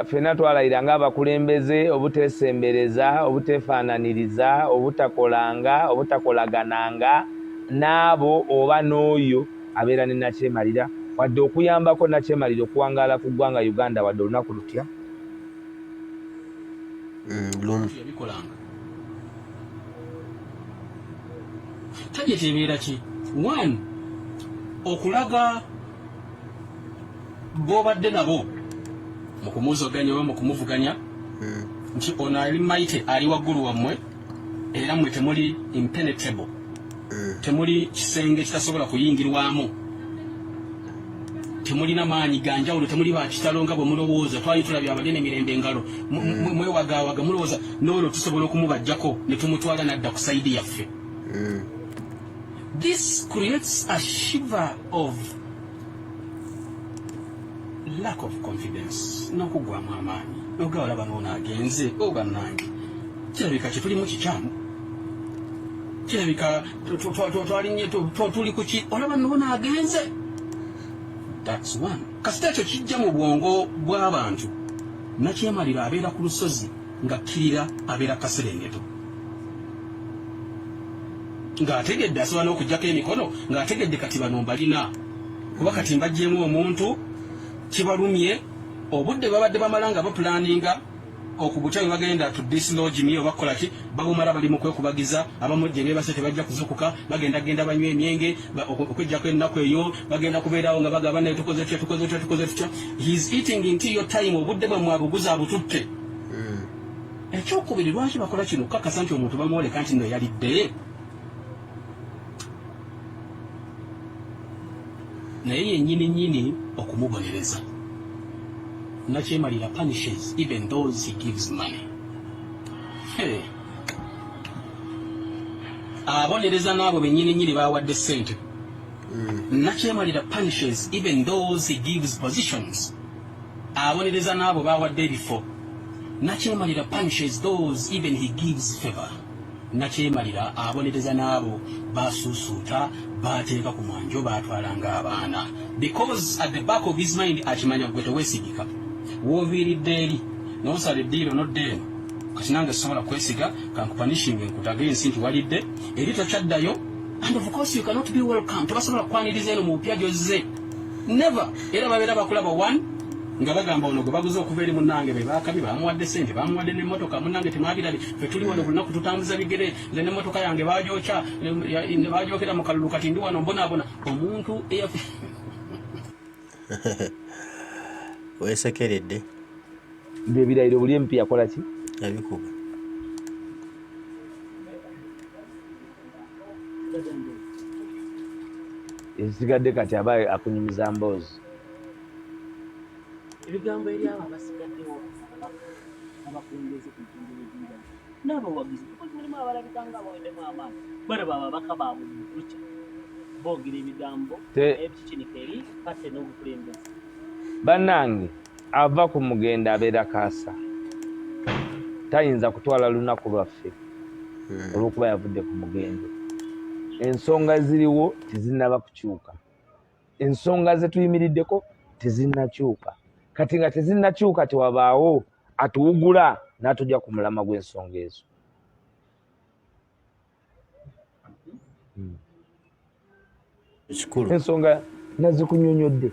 ffenna twalayira ng'abakulembeze obuteesembereza obuteefaananiriza obutakolanga obutakolagananga n'abo oba n'oyo abeera ne nakyemalira wadde okuyambako nakyemalira okuwangaala ku ggwanga Uganda wadde olunaku lutya tajja tebeera ki one okulaga bw'obadde nabo mu kumuzoganya oba mu kumuvuganya nti ono ali maite ali waggulu wammwe era mmwe temuli impenetrable temuli kisenge kitasobola kuyingirwamu temulina maanyi ganjawulo temuli bakitalo nga bwe mulowooza twali tulabye abagenda emirembe engalo mwewagaawaga mulowooza n'olwo tusobola okumubajjako ne tumutwala n'adda ku sayidi yaffe This creates a shiver of lack of confidence. N'okugwamu amaanyi. N'ogawala bano agenze bannange. Kirabika tuli mu kikyamu. Kirabika twalinye tuli ku ki olaba nno agenze. That's one. Kasita ekyo kijja mu bwongo bw'abantu. Nakyemalira abeera ku lusozi nga kkirira abeera Kaserengeto. Ng'ategedde asobola n'okuggyako emikono ng'ategedde kati bano mbalina. Kuba kati mbaggyemu omuntu kibalumye obudde babadde bamala nga bapulaninga okubutayo bagenda to dislodge me oba kola ki babumala bali mu kwekubagiza abamu gye beebase tebajja kuzukuka bagenda banywa emyenge okujjako ennaku eyo bagenda kubeerawo nga bagaba naye tukoze tutya. He's eating into your time obudde bwe mwabuguza abututte. Ekyokubiri lwaki bakola kino kakasa nti omuntu bamwoleka nti nno yalidde. Naye yennyini okumubonereza. Nakyemalira punishes even those he gives money. Abonereza n'abo bennyini bawadde ssente. Nakyemalira punishes even those he gives positions. Abonereza n'abo bawadde ebifo. Nakyemalira punishes those even he gives favor. Nakyemalira abonereza n'abo basuusuuta bateeka ku mwanjo baatwalanga abaana. Because at the back of his mind akimanya gwe teweesigika. Wooviiridde eri n'osala eddiiro n'oddeeno kati nange sobola kwesiga kankupanishinge nkutage ensi nti walidde eri tokyaddayo. And of course you cannot be welcome. Tobasobola kukwaniriza eno mu mpya gyozze. Never. Era babeera bakulaba one nga bagamba ono gwe baguze okuva eri munnange be baakabi bamuwadde ssente bamuwadde n'emmotoka munnange temwabirabye ffe tuli wano buli lunaku tutambuza bigere nze n'emmotoka yange bagyokya ne bagyokera mu kalulu kati ndi wano mbonaabona omuntu weesekeredde ebirayiro buli empi yakola ki yabikuba. esigadde kati aba akunyumiza mboozi. Ebigambo eri abo abasigaddewo abakulembeze ku ntundu y'eby'enjawulo n'abawagizi kuko mulimu abalabika nga baweddemu amaanyi bale bababaka baabwe mu lukya boogera ebigambo ebikikinika eri kate n'obukulembeze. Bannange ava ku mugenda abeera kaasa tayinza kutwala lunaku lwaffe olw'okuba yavudde ku mugendo. Ensonga ziriwo tezinnaba kukyuka, ensonga ze tuyimiriddeko tezinnakyuka. Kati nga tezinnakyuka tewabaawo atuwugula n'atujja ku mulama gw'ensonga ezo. Ekikulu ensonga nazikunyonyodde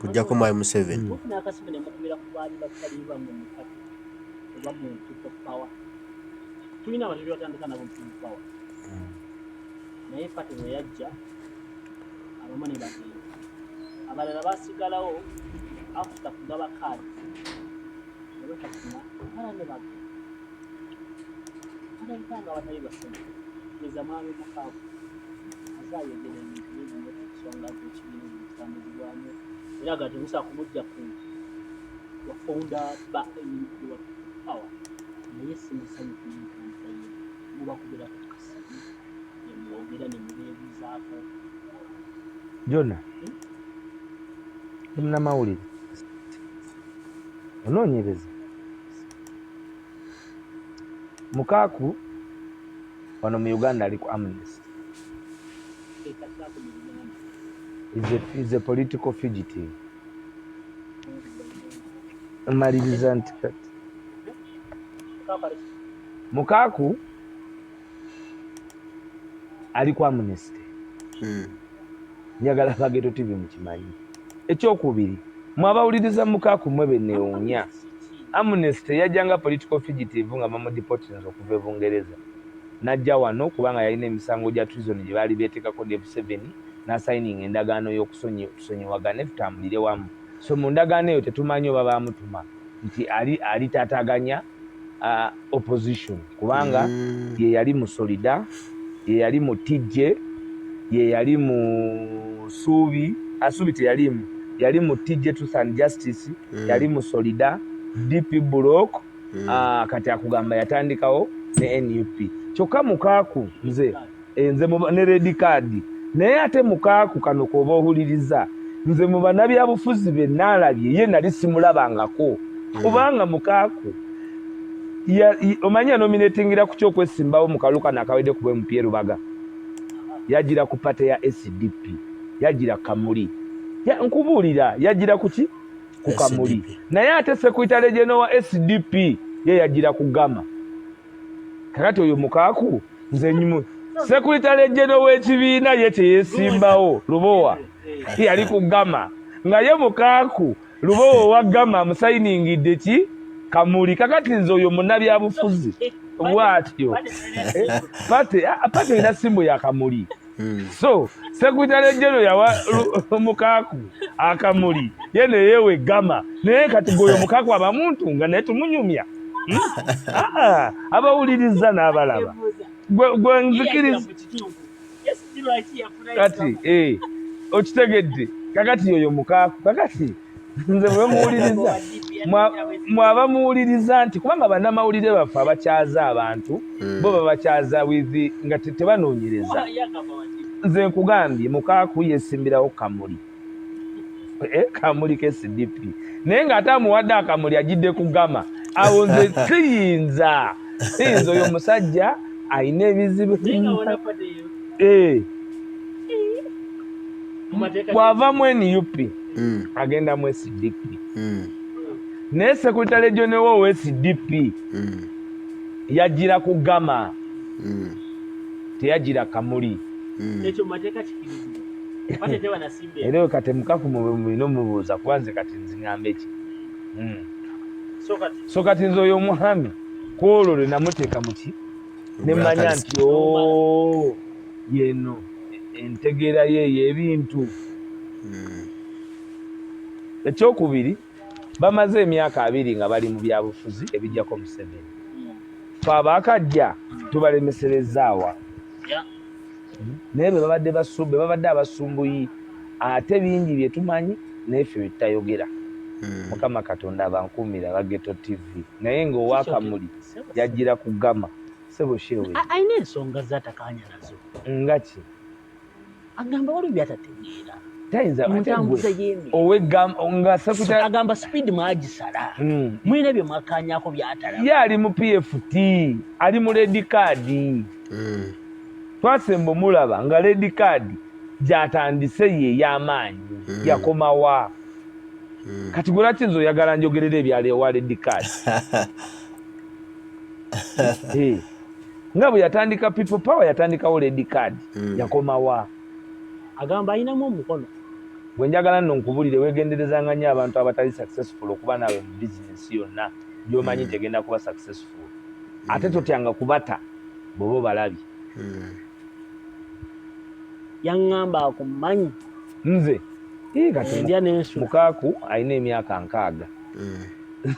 kujja ku Mwai Museveni. N'akasibe ne mukubira ku baali bataliiba mu mukati oba mu ntuuko power. Tulina abantu batandika nabo mu power. Naye pati bwe yajja abamu ne bagenda. Abalala baasigalawo afuta kugaba kaadi. Naye kafuna bala ne bagenda. Balabika nga batali basoma. Kugeza mwami Mukaaku azaayogera ebintu bingi ensonga z'ekibiina ezitambuzibwamu. Era nga temusobola kumujja ku wafonda ba emikulu wa power. Naye simusanyufu n'enkampa ye mubakubira ku kasibi nemwogera ne mubeebuuzaako. Jona munnamawulire onoonyereza Mukaaku wano mu Uganda ali ku amnesty. Is a political fugitive. Maliriza nti kati Mukaaku ali ku amnesty. Njagala Kageto TV mukimanyi. Ekyokubiri mwabawuliriza Mukaaku mwe beneewuunya. Amnesty yajjanga political fugitive nga bamudeportinze okuva e Bungereza. Najja wano kubanga yalina emisango gya treason gye baali beetekako ne F7 n'assigning endagaano y'okusonyiwagana tutambulire wamu. So mu ndagaano eyo tetumanyi oba baamutuma nti ali taataganya opposition kubanga ye yali mu Solida, ye yali mu TJ, ye yali mu Suubi, Asuubi teyalimu, yali mu TJ Truth and Justice, yali mu Solida, DP Block, kati akugamba yatandikawo ne NUP. Kyokka Mukaaku nze nze ne red card naye ate Mukaaku kano koba ohuliriza nze mu bannabyabufuzi be naalabye ye nali simulabangako kubanga Mukaaku omanyi nominatingira ku kyokwesimbawo mu kaluka nakawedde ku bwe Rubaga yagira ku pate ya SDP yagira Kamuli nkubuulira yagira kuki ku Kamuli naye ate Secretary General wa SDP ye yagira ku Gama kakati oyo Mukaaku nze nyimu Secretary General w'ekibiina ye teyesimbawo Lubowa yali ku Gama nga ye Mukaaku Lubowa wa Gama musayiningidde ki Kamuli kakati nze oyo munnabyabufuzi bwatyo pate ina simbo ya Kamuli so Secretary General yawa Mukaaku akamuli yene yewe Gama naye kati goyo Mukaaku abamuntu nga naye tumunyumya abawuliriza n'abalaba gwe nzikiriza kati okitegedde kakati yoyo Mukaaku kakati nze bwe muwuliriza mwaba muwuliriza nti kubanga bannamawulire baffe abakyaza abantu bo babakyaza wizi nga tebanoonyereza nze nkugambye Mukaaku yesimbirawo Kamuli Kamuli k'SDP naye ng'ate amuwadde akamuli agidde ku Gama awo nze siyinza oyo musajja ayina ebizibu bw'ava mu NUP agenda mu SDP naye Secretary General wa SDP yagira ku Gama teyagira Kamuli ekyo mateeka kikirizibwa pate tewa nasimbe era kati Mukaaku mulina omubuuza kuba nze kati nziŋŋamba eki so kati nze oyo omwami kwolwo lwe namuteeka muki ne mmanya nti yeno entegeera yeeyo ebintu ekyokubiri bamaze emyaka 2 nga bali mu byabufuzi ebijjako Museveni fe abaakajja tubalemeserezaawa naye be babadde abasumbuyi ate bingi bye tumanyi naye ffe bitayogera Mukama Katonda abankuumira Bageto TV naye ng'owa Kamuli yagira ku Gama sebo shewe ayina ensonga z'atakanya nazo ngaki agamba waliwo byatategeera tayinza mutambuza yemi owe Gama nga Secretary agamba speed mwagisala mwine bye mwakanyako byatala ye ali mu PFT ali mu red card twasemba mulaba nga red card gyatandise ye y'amaanyi yakomawa kati gwe lwaki nze oyagala njogerera ebyalewa red card nga bwe yatandika people power yatandikawo red card yakomawa agamba ayinamu omukono bwe njagala nno nkubulire weegenderezanga nnyo abantu abatali successful okuba naawe mu bizinesi yonna gy'omanyi tegenda kuba successful ate totyanga kubata bw'oba obalabye yaŋŋamba akumanyi nze kati Mukaaku alina emyaka 6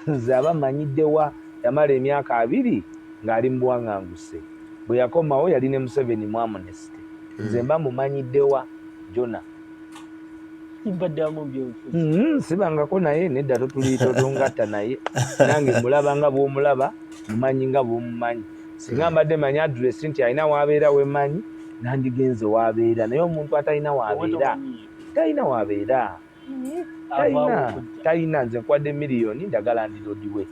nze aba mmanyiddewa yamala emyaka 2 ng'ali mu buwaŋŋanguse bwe yakomawo yali ne Museveni mu Amnesty nze mba mumanyiddewa Jona sibangako naye nedda totulungatta naye nange mulaba nga bw'omulaba mumanyi nga bw'omumanyi singa mbadde manyi adresi nti alina waabeera wemanyi nandigenze waabeera naye omuntu atalina waabeera talina waabeera talina nze nkwadde miliyoni njagala ndirodiwe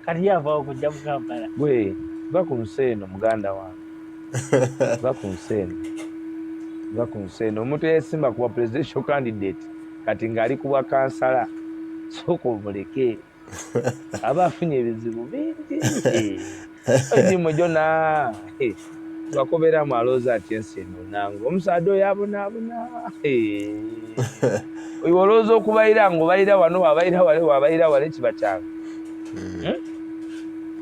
kati yavaawo kujja mu Kampala gwe va ku nsi eno muganda wange va ku nsi eno va ku nsi eno omuntu eyesimba kuba presidential candidate kati ng'ali kuba kansala sooka omuleke aba afunye ebizibu bingi edimu gyona bakoberamu alooza ati ensi eno nange omusaadde oyo abonaabona oyo olowooza okubayira ng'obayira wano wabayira wale wabayira wale kiba kyange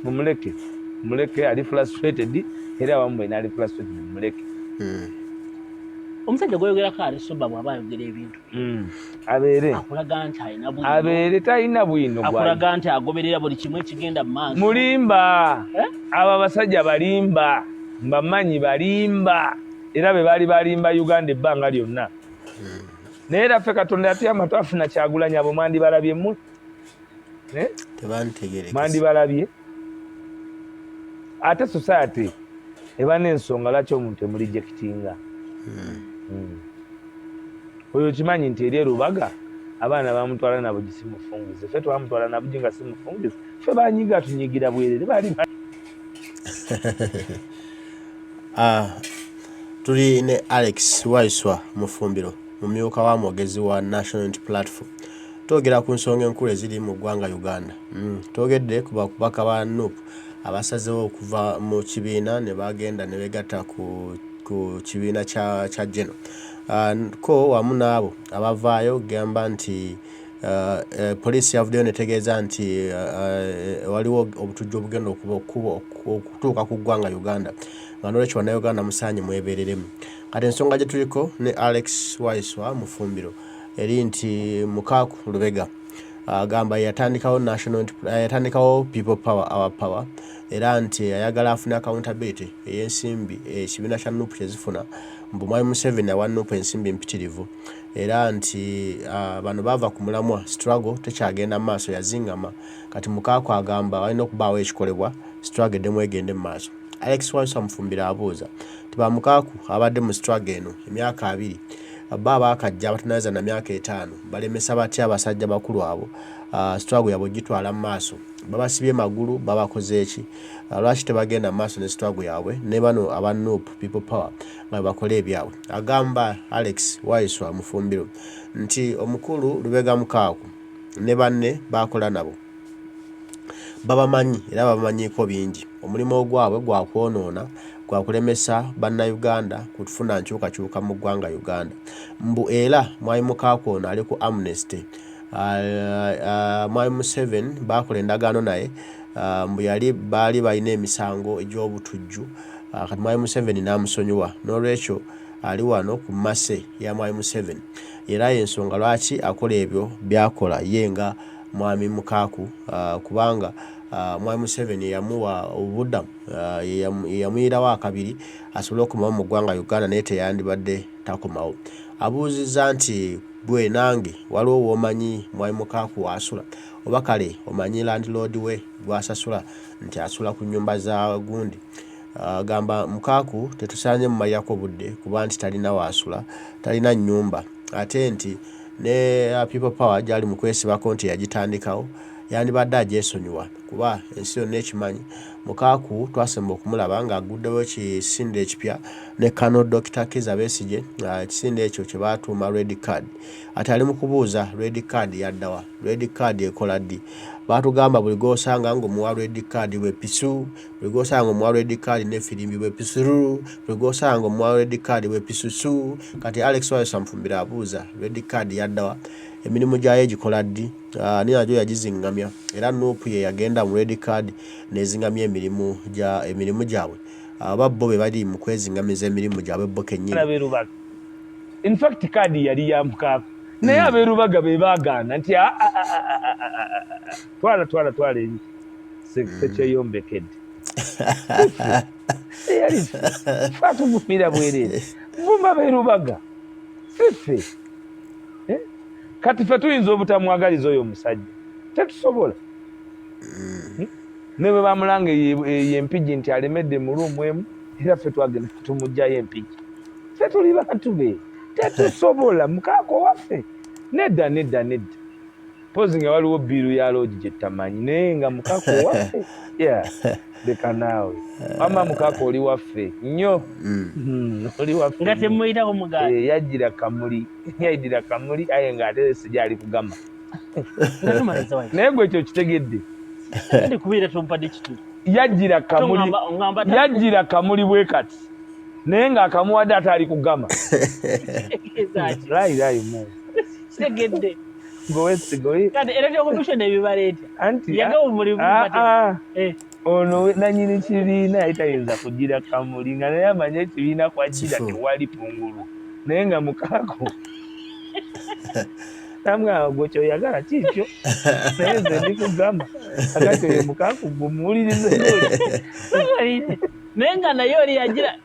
mumuleke ali frustrated era abamu bwe naali frustrated mumuleke omusajja gwoyogerako alesoba bw'aba ayogera ebintu abeere akulaga nti alina bwino abeere talina bwino akulaga nti agoberera buli kimu ekigenda mu maaso mulimba abo abasajja balimba mbamanyi balimba era be baali balimba Uganda ebbanga lyonna naye era ffe Katonda yatuyamba twafuna Kyagulanyi abo mwandibalabye mmwe mwandibalabye ate society eba n'ensonga lwaki omuntu emulijectinga. Oyo kimanyi nti eri Rubaga abaana bamutwala nabo gisi mufungize, ffe twamutwala nabo nga si mufungize, ffe banyiga tunyigira bwerere bali tuli ne Alex Waiswa Mufumbiro mumyuka wa mwogezi wa National Unity Platform. Twogera ku nsonga enkulu eziri mu ggwanga Uganda. Twogedde ku bakubaka ba NUP abasazewo okuva mu kibiina ne bagenda ne begatta ku kibiina kya Geno. Ko wamu n'abo abavaayo gamba nti poliisi yavuddeyo netegeeza nti waliwo obutujju obugenda okutuuka ku ggwanga Uganda nga n'olwekyo bannayuganda musaanye mwebeereremu. Kati ensonga gye tuliko ne Alex Waiswa Mufumbiro eri nti Mukaaku Lubega agamba yatandikawo people power our power era nti ayagala afune accountability ey'ensimbi ekibiina kya NUP kyezifuna mbu Mwai Museveni awa NUP ensimbi mpitirivu era nti bano bava ku mulamwa struggle tekyagenda mu maaso yazingama. Kati Mukaaku agamba walina okubaawo ekikolebwa struggle eddemu egende mu maaso. Alex Waiswa Mufumbiro abuuza ti ba Mukaaku abadde mu struggle eno emyaka 2 baba akajja abatunaaza na myaka 5 balemesa batya abasajja bakulu abo struggle yabo gitwala mu maaso babasibye magulu babakoze eki lwaki tebagenda mu maaso ne struggle yabwe ne bano aba NUP people power nga bakola ebyabwe. Agamba Alex Waiswa Mufumbiro nti omukulu Lubega Mukaaku ne banne bakola nabo babamanyi era babamanyiiko bingi. Omulimu ogwabwe gwa kwonoona gwa kulemesa bannayuganda kutufuna nkyukakyuka mu ggwanga Uganda. Mbu era Mwai Mukaaku ono ali ku amnesty. Mwai Museveni bakola endagaano naye mbu baali balina emisango egy'obutujju kati Mwai Museveni n'amusonyiwa n'olwekyo ali wano ku mmase ya Mwai Museveni era y'ensonga lwaki akola ebyo byakola ye nga Mwami Mukaaku kubanga Mwai Museveni yamuwa obuddamu yamuyirawo akabiri asobole okukomawo mu ggwanga Uganda naye teyandibadde takomawo. Abuuzizza nti bwe nange waliwo w'omanyi Mwai Mukaaku wasula oba kale omanyi landlord we gwasasula nti asula ku nnyumba za gundi. Gamba Mukaaku tetusaanye mumalirako budde kuba nti talina wasula talina nnyumba ate nti ne people power gyali mu kwesibako nti yagitandikawo yandibadde agyesonyiwa kuba ensi yonna ekimanyi Mukaaku twasemba okumulaba ng'aguddewo ekisinde ekipya ne Kano Dr. Kizza Besigye ekisinde ekyo kye baatuuma red card. Ate ali mu kubuuza red card yaddawa red card ekola ddi. Baatugamba buli gw'osanga ng'omuwa red card bwepisu buli gw'osanga omuwa red card n'effirimbi bwepisuru buli gw'osanga omuwa red card bwepisusu. Kati Alex Waiswa Mufumbiro abuuza red card yaddawa emirimu gyayo gikola ddi. Ninagyo yagizingamya era NUP ye yagenda mu red card nezingamya emirimu gyabwe bo be bali mu kwezingamiza emirimu gyabwe bo kennyini. In fact kadi yali ya Mukaaku naye abeerubaga be baagaana nti twala eri sekyeyombekedde yali fatugumira bwerere vuma beerubaga ffe kati ffe tuyinza obutamwagaliza oyo omusajja tetusobola ne bwe bamulanga y'empigi nti alemedde mu luumu emu era ffe twagenda tumugjayo empigi ffe tuli bantu be tetusobola Mukaaku waffe nedda pozi nga waliwo biiru ya loogi gye tamanyi naye nga Mukaaku waffe leka naawe wama Mukaaku oli waffe nnyo oli waffe nga temuyitako mugaali yajjira kamuli aye ng'ate sigyali kugama naye gwe ekyo kitegedde yajjira kamuli bwe kati naye ng'akamuwadde ate ali kugama layi mu tegedde ng'owesigoye kati electoral commission ebibaleeta anti yagawo omulimu ono nannyini kibiina yali tayinza kugira kamuli nga naye amanye ekibiina kwagira tewali pungulu naye nga Mukaaku namugamba gwe kyoyagala kiikyo naye nze ndikugamba akati oyo Mukaaku gumuwulirize naye nga naye oli yagira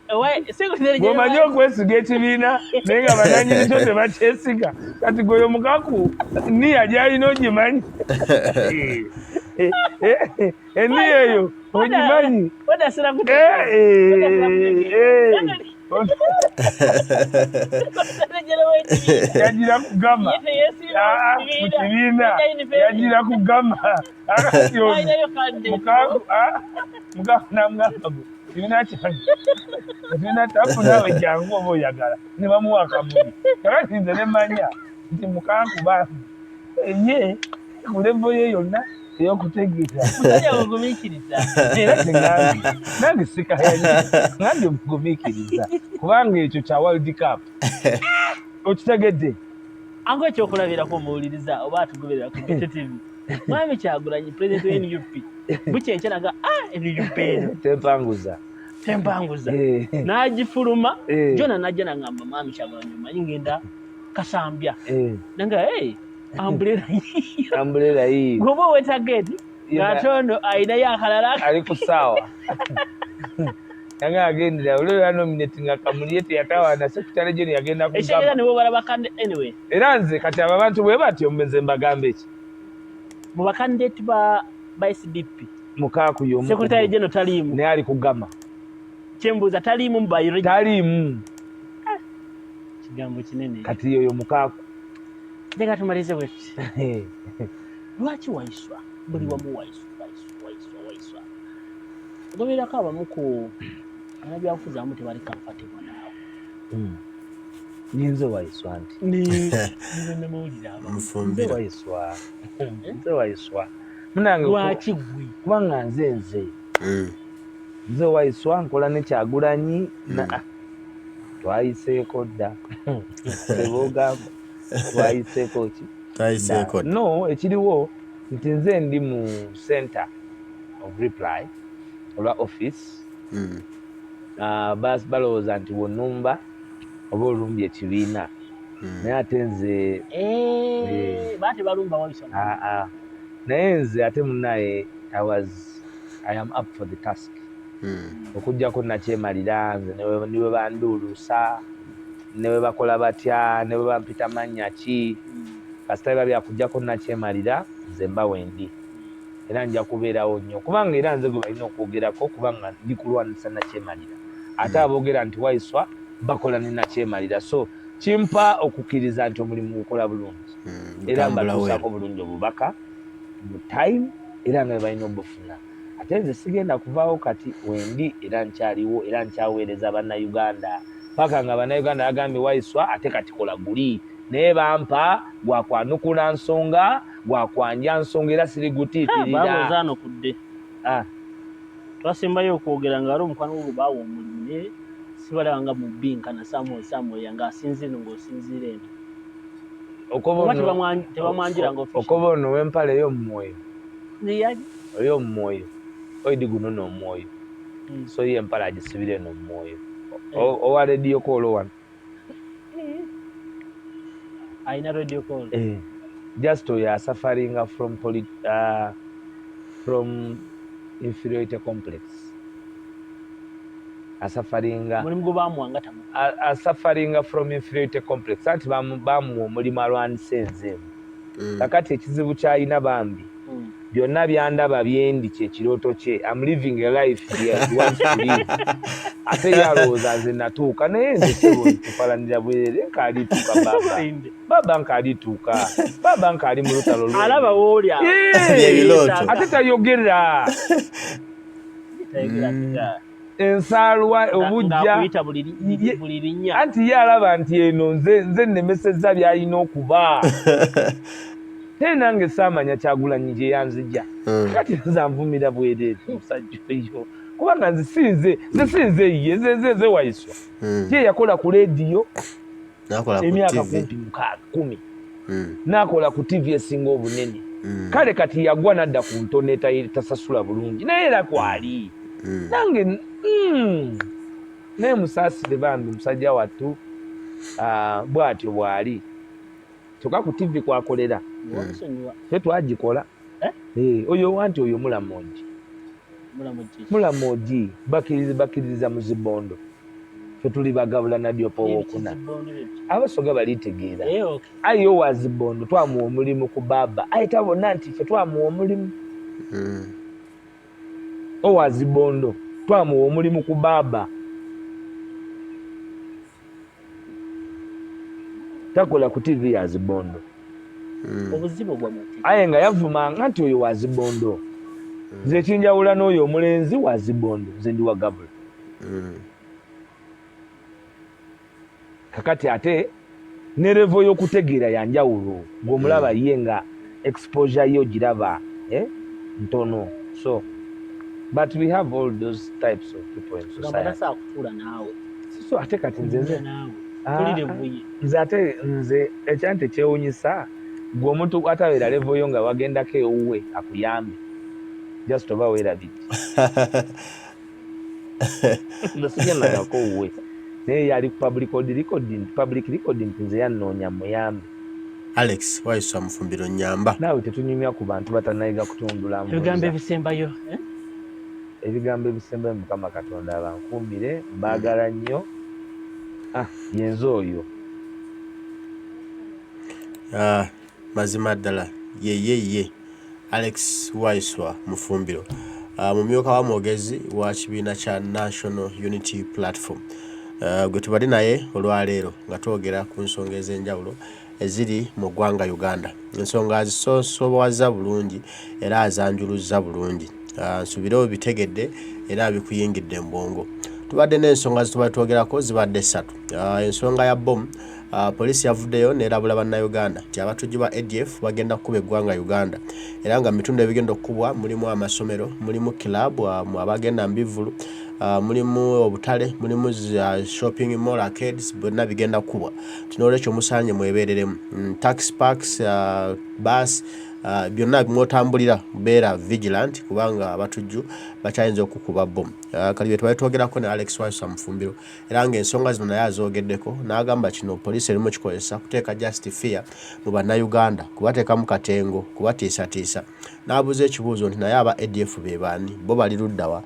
bw'omanyi okwesiga ekibiina naye nga bananyini kyo tebakyesiga kati gweyo Mukaaku niya gy'alina ogimanyi Eniyo ojimanyi Odasira kute. Yagira kugama mukibiina yagira kugama akati Mukaaku namugamba kibiina kyange kibiina tafuna we jangu oba oyagala ne bamuwa akamuli kakati nze ne manya nti Mukaaku bambi ye ku levo ye yonna eyokutegeeza Ogumiikiriza. era nange sikayali nange mugumiikiriza kubanga ekyo kya World Cup okitegedde Ango ekyokulabirako muwuliriza oba atugoberera ku TV. Mwami Kyagulanyi president wa NUP. Bukyenkya naga NUP tempanguza. N'agifuluma jona najja nangamba mwami Kyagulanyi omanyi ngenda Kasambya. Nanga umbrella hii. Gobo wetageti. Gatondo aina yakalala ali kusawa. Yanga agendera olwo yanominating akamuliyete yatawana secretary general yagenda kugamba. Eshegera nibo barabakande anyway. Era nze kati abantu bwe batyo mbenze mbagambe ki. Mu bakandidate ba SDP. Mukaaku yomu. Secretary general talimu. Ne ali kugama. Chembuza talimu mbayiro. Talimu. Kigambo kinene. Kati yoyo Mukaaku. Ndeka tumalize wetu. Lwaki Waiswa? Buli wamu Waiswa. Waiswa. Gobera kaba muko anabyafuza amu tebali comfortable nawo. Ninze Waiswa nti. Ni mawulira aba. Mufumbiro. Nze Waiswa. Munange lwaki gwi? Kubanga nze. Nze Waiswa nkola ne Kyagulanyi na twayiseeko dda. Sebogamba. Twayiseeko ki? Twayiseeko. No, ekiriwo nti nze ndi mu center of reply olwa office. Balowooza nti wonnumba oba olumbye ekibiina. Naye ate nze baate balumba Waiswa. Naye nze ate munnaye I am up for the task. Okujjako nakyemalira nze niwe banduulusa ne bwe bakola batya ne bwe bampita mannya ki kasita biba byakujjako nakyemalira nze mba wendi era nja kubeerawo nnyo kubanga era nze gwe balina okwogerako kubanga ndi kulwanisa nakyemalira ate aboogera nti Waiswa bakola ne nakyemalira so kimpa okukkiriza nti omulimu gukola bulungi era mbatuusaako bulungi obubaka mu time era nga balina obufuna ate nze sigenda kuvaawo kati wendi era nkyaliwo era nkyaweereza bannayuganda paka nga bannayuganda bagambye Waiswa ate kati kola guli naye bampa gwakwanukula nsonga gwakwanja nsonga era siri gutiitirira bawozaano kudde twasembayo okwogera nga ali omukwano gwo baawa omulimu naye sibalabanga mu bbinkana Samuel yanga asinziire ng'osinziire eno tebamwanjiranga okoba ono w'empala ey'omumwoyo ey'omumwoyo oidi guno n'omwoyo so ye empala agisibire n'omumwoyo owa radio call one aina radio call just we are suffering from inferiority complex suffering from inferiority complex ati bamu omulimu alwanisa enzeemu kakati ekizibu kyalina bambi byonna byandaba byendi kyekirooto kye I'm living a life here he wants to live ate yalowooza nze natuuka naye nze tufalanira bwerere nkalituuka baba nkalituuka baba nkali mu lutalo alaba woolya ate tayogera ensaalwa obujja anti ye alaba nti eno nze nemesezza byalina okuba te nange saamanya Kyagulanyi gye yanzija kati nzanvumira bwereere omusajja eyo kubanga nze sinze ye nze Waiswa ye yakola ku lediyo emyaka kumpi 10 n'akola ku TV esinga obunene kale kati yagwa nadda ku ntoneta tasasula bulungi naye era kwali nange naye musaasire bambi musajja wattu bw'atyo bw'ali kyokka ku TV kwakolera fe twagikola oyo wanti oyo mulamoji bakiririza mu zibondo fe tuli bagabula nadyopa owokuna abasoga balitegeera ayo wa zibondo twamuwa omulimu ku baba ayita bonna nti fe twamuwa omulimu Owazibondo twamuwa omulimu ku baba takola ku TV ya Zibondo obuzibu bwa muti aye nga yavumanga nti oyo wa Zibondo nze kinjawula n'oyo omulenzi wa Zibondo nze ndi wa Gavula kakati ate ne levo y'okutegeera ya njawulo ng'omulaba ye nga exposure yo giraba ntono. So but we have all those types of people in society. So ate kati nze ate nze ekyante kyewunyisa gwe omuntu atabeera levo yo nga wagendako ewuwe akuyambe just oba weerabidde nasijanagako wuwe naye yali public recording nze yannoonya muyambe. Alex Waiswa Mufumbiro nyamba naawe tetunyumya ku bantu batanayiga kutundula ebigambo ebisembayo ebigambo ebisembayo Mukama Katonda abankuumire mbaagala nnyo yenze oyo mazima ddala ye Alex Waiswa Mufumbiro mumyuka wa mwogezi wa kibiina kya National Unity Platform gwe tubali naye olwaleero nga twogera ku nsonga ez'enjawulo eziri mu ggwanga Uganda, ensonga azisosowaza bulungi era azanjuluzza bulungi. Nsubira bitegedde era bikuyingidde mbongo. Tubadde n'ensonga zituba twogerako zibadde 3. Ensonga ya bomu, polisi yavuddeyo n'erabula bannayuganda nti abatujju ba ADF bagenda kukuba eggwanga Uganda era nga mitundu ebigenda okukubwa mulimu amasomero, mulimu kilabu abagenda mbivulu, mulimu obutale, mulimu shopping mall arcades, bonna bigenda kubwa. Tinolekyo musanye mwebereremu taxi parks, bus, byonna mwotambulira beera vigilant kubanga abatujju bakyayinza okukuba bomu. Kali bye twali twogerako ne Alex Waiswa Mufumbiro era ng'ensonga zino naye azoogeddeko n'agamba kino poliisi erimu kikozesa kuteeka just fear mu bannayuganda, kubateekamu katengo, kubatiisatiisa. N'abuuza ekibuuzo nti naye aba ADF be baani, bo bali luddawa?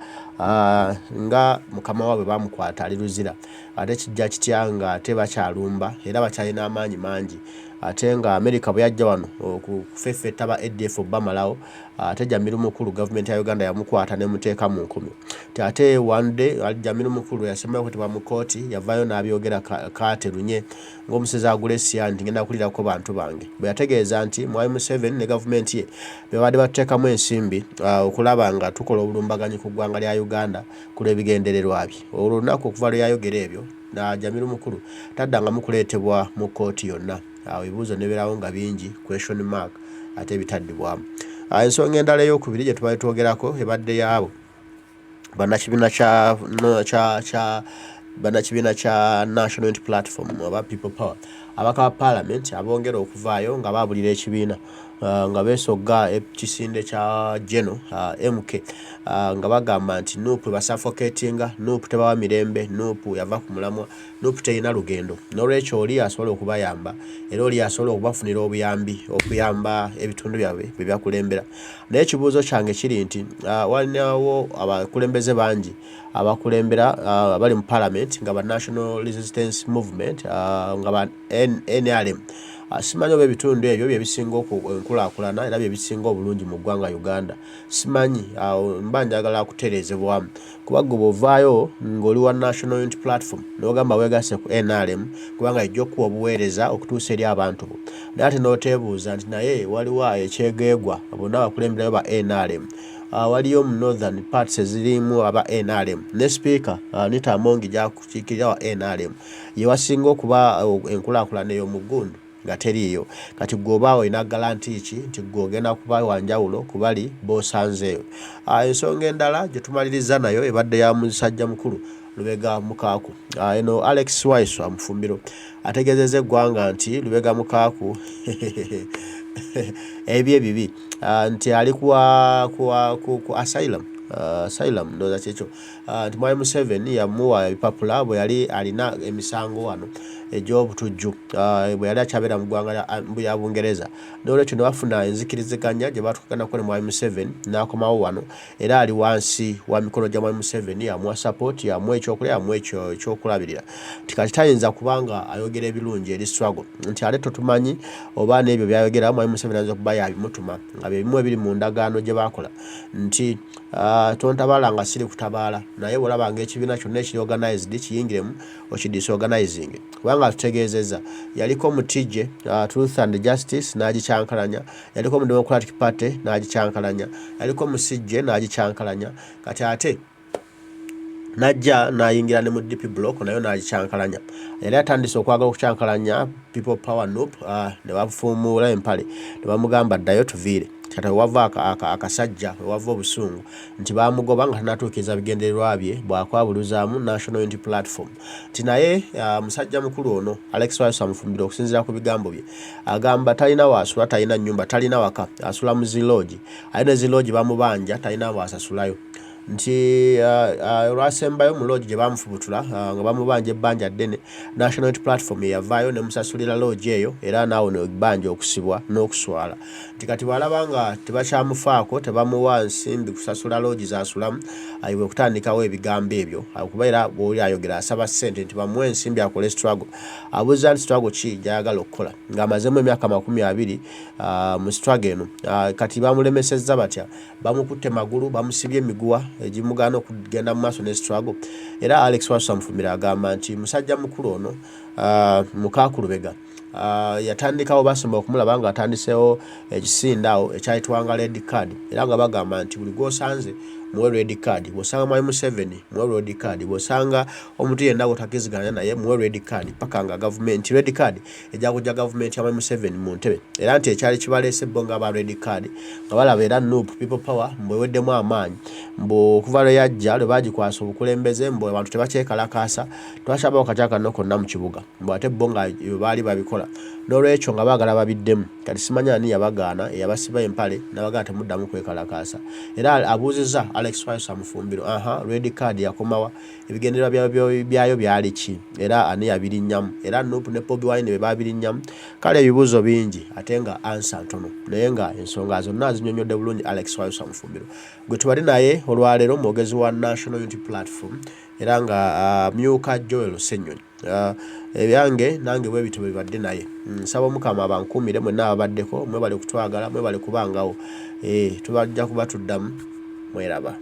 Nga mukama waabwe bamukwata ali luzira ate kijja kitya nga ate bakyalumba era bakyalina amaanyi mangi ate nga America bwe yajja wano okufeffetta ba ADF bamalawo ate Jamiru mukulu government ya Uganda yamukwata ne muteeka mu nkumi. Ate one day Jamiru mukulu yasembayo kutibwa mu kooti yavayo n'abyogera kaaterunye ng'omusezi agula essya nti ngenda kulirako bantu bange. Bwe yategeeza nti Mwai Museveni ne government ye bebadde bateekamu ensimbi okulaba nga tukola obulumbaganyi ku ggwanga lya Uganda kulw'ebigendererwa bye. Olunaku okuva lwe yayogera ebyo na Jamiru mukulu taddangamu kuleetebwa mu kooti yonna. Ebibuuzo nebeerawo nga bingi, question mark ate bitaddibwamu. Ensonga endala ey'okubiri gye tubali twogerako ebadde yaabo bannakibiina kya National Unity Platform oba People Power, abaka ba Parliament abongera okuvaayo nga baabulira ekibiina nga beesogga ekisinde kya Geno MK nga bagamba nti Nuupu basuffocatinga, Nuupu tebawa mirembe, Nuupu yava ku mulamwa, Nuupu terina lugendo. N'olwekyo oli asobola okubayamba era oli asobola okubafunira obuyambi okuyamba ebitundu byabwe bye byakulembera. Naye ekibuuzo kyange kiri nti walinawo abakulembeze bangi abakulembera bali mu Parliament nga ba National Resistance Movement nga ba NRM. Simanyi oba ebitundu ebyo bye bisinga enkulaakulana era bye bisinga obulungi mu ggwanga Uganda. Simanyi mba njagala kutereezebwamu kuba gwe bw'ovaayo ng'oli wa National Unity Platform n'ogamba weegasse ku NRM kubanga ejja okuwa obuweereza okutuusa eri abantu bo. Naye ate n'oteebuuza nti naye waliwo ekyegeegwa bonna abakulemberayo ba NRM. Waliyo mu northern parts ezirimu aba NRM ne speaker Nita Amongi gyakukiikirira wa NRM ye wasinga okuba enkulaakulana ey'omuggundu nga teriiyo. Kati gwoba olina garanti ki nti gwogenda kuba wanjawulo kubali b'osanzeeyo. Ensonga endala gye tumaliriza nayo ebadde ya musajja mukulu Lubega Mukaaku. Eno Alex Waiswa Mufumbiro ategeezezza eggwanga nti Lubega Mukaaku ebyo ebibi nti ali ku asylum asylum ndoza kyecho nti Mwai Museveni yamuwa ebipapula bwe yali alina emisango wano egy'obutujju bwe yali akyabera mu ggwanga lya Bungereza n'olwekyo ne bafuna enzikiriziganya gye baatukagana ne Mwai Museveni n'akomawo wano era ali wansi wa mikono gya Mwai Museveni yamuwa support yamuwa ekyokulya yamuwa ekyokulabirira nti kati tayinza kubanga ayogera ebirungi eri struggle nti ate totumanyi oba n'ebyo byayogera Mwai Museveni ayinza okuba yabimutuma nga bye bimu ebiri mu ndagaano gye baakola nti tontabaala nga siri kutabaala naye bw'olabanga ekibiina kyonna ekiri organized kiyingiremu okidisorganizing kubanga tutegeezezza yaliko mutije Truth and Justice n'agicyankalanya yaliko mu Democratic Party n'agicyankalanya yaliko musijje n'agicyankalanya kati ate najja nayingira ne mu DP block nayo n'agicyankalanya yali atandise okwagala okucyankalanya People Power Noop ne bafuumuula empale ne bamugamba ddayo tuviire kati wava akasajja wava obusungu nti bamugoba nga tanatuukiriza bigendererwa bye bwakwabuluzaamu National Unity Platform nti naye musajja mukulu ono Waiswa Mufumbiro okusinziira ku bigambo bye agamba talina waasula talina nnyumba talina waka asula mu ziloogi alina ziloogi bamubanja talina waasasulayo nti olwasembayo mu loogi gye bamufubutula nga bamubanja ebbanja ddene National Unity Platform yavaayo ne musasulira loogi eyo era naawo nebbanja okusibwa n'okuswala nti kati bw'alaba nga tebakyamufaako tebamuwa nsimbi kusasula loogi zasulamu ayiwe okutandikawo ebigambo ebyo kuba era bw'oli ayogera asaba ssente nti bamuwe ensimbi akole struggle abuuza nti struggle ki gy'ayagala okukola ng'amazemu emyaka 20 mu struggle eno kati bamulemesezza batya bamukutte magulu bamusibye emiguwa egimugaana okugenda mu maaso ne struggle era Waiswa Mufumbiro agamba nti musajja mukulu ono Mukaaku yatandikawo basomba okumulaba nga atandiseewo ekisindaawo ekyayitwanga red card era nga bagamba nti buli gwosanze muwe red card bw'osanga Mwai Museveni muwe red card bw'osanga omuntu yenna gwotakiziganya naye muwe red card paka nga gavumenti red card ejja kujja gavumenti ya Mwai Museveni mu ntebe era nti ekyali kibaleese bo nga aba red card nga balaba era Nuupu People Power mbweweddemu amaanyi okuva lwe yajja lwe bagikwasa obukulembeze mbu abantu tebakyekalakaasa twakyabawo kakyaka no konna mu kibuga mbu ate bo nga baali babikola n'olwekyo nga baagala babiddemu kati simanya ani yabagaana eyabasiba empale n'abagala temuddamu kwekalakaasa era abuuzizza Waiswa Mufumbiro red card yakomawa ebigendererwa byayo byali ki era ani yabirinnyamu era Nuupu ne Bobi Wine be babirinnyamu kale ebibuuzo bingi ate nga ansa ntono naye nga ensonga zonna zinnyonnyodde bulungi Waiswa Mufumbiro gwe tubali naye olwaleero mwogezi wa National Unity Platform era nga myuka Joel Ssenyonyi ebyange nange bwe bityo bibadde naye nsaba Omukama abankuumire mwenna ababaddeko mwebale kutwagala mwebale kubangawo tubajja kuba tuddamu mweraba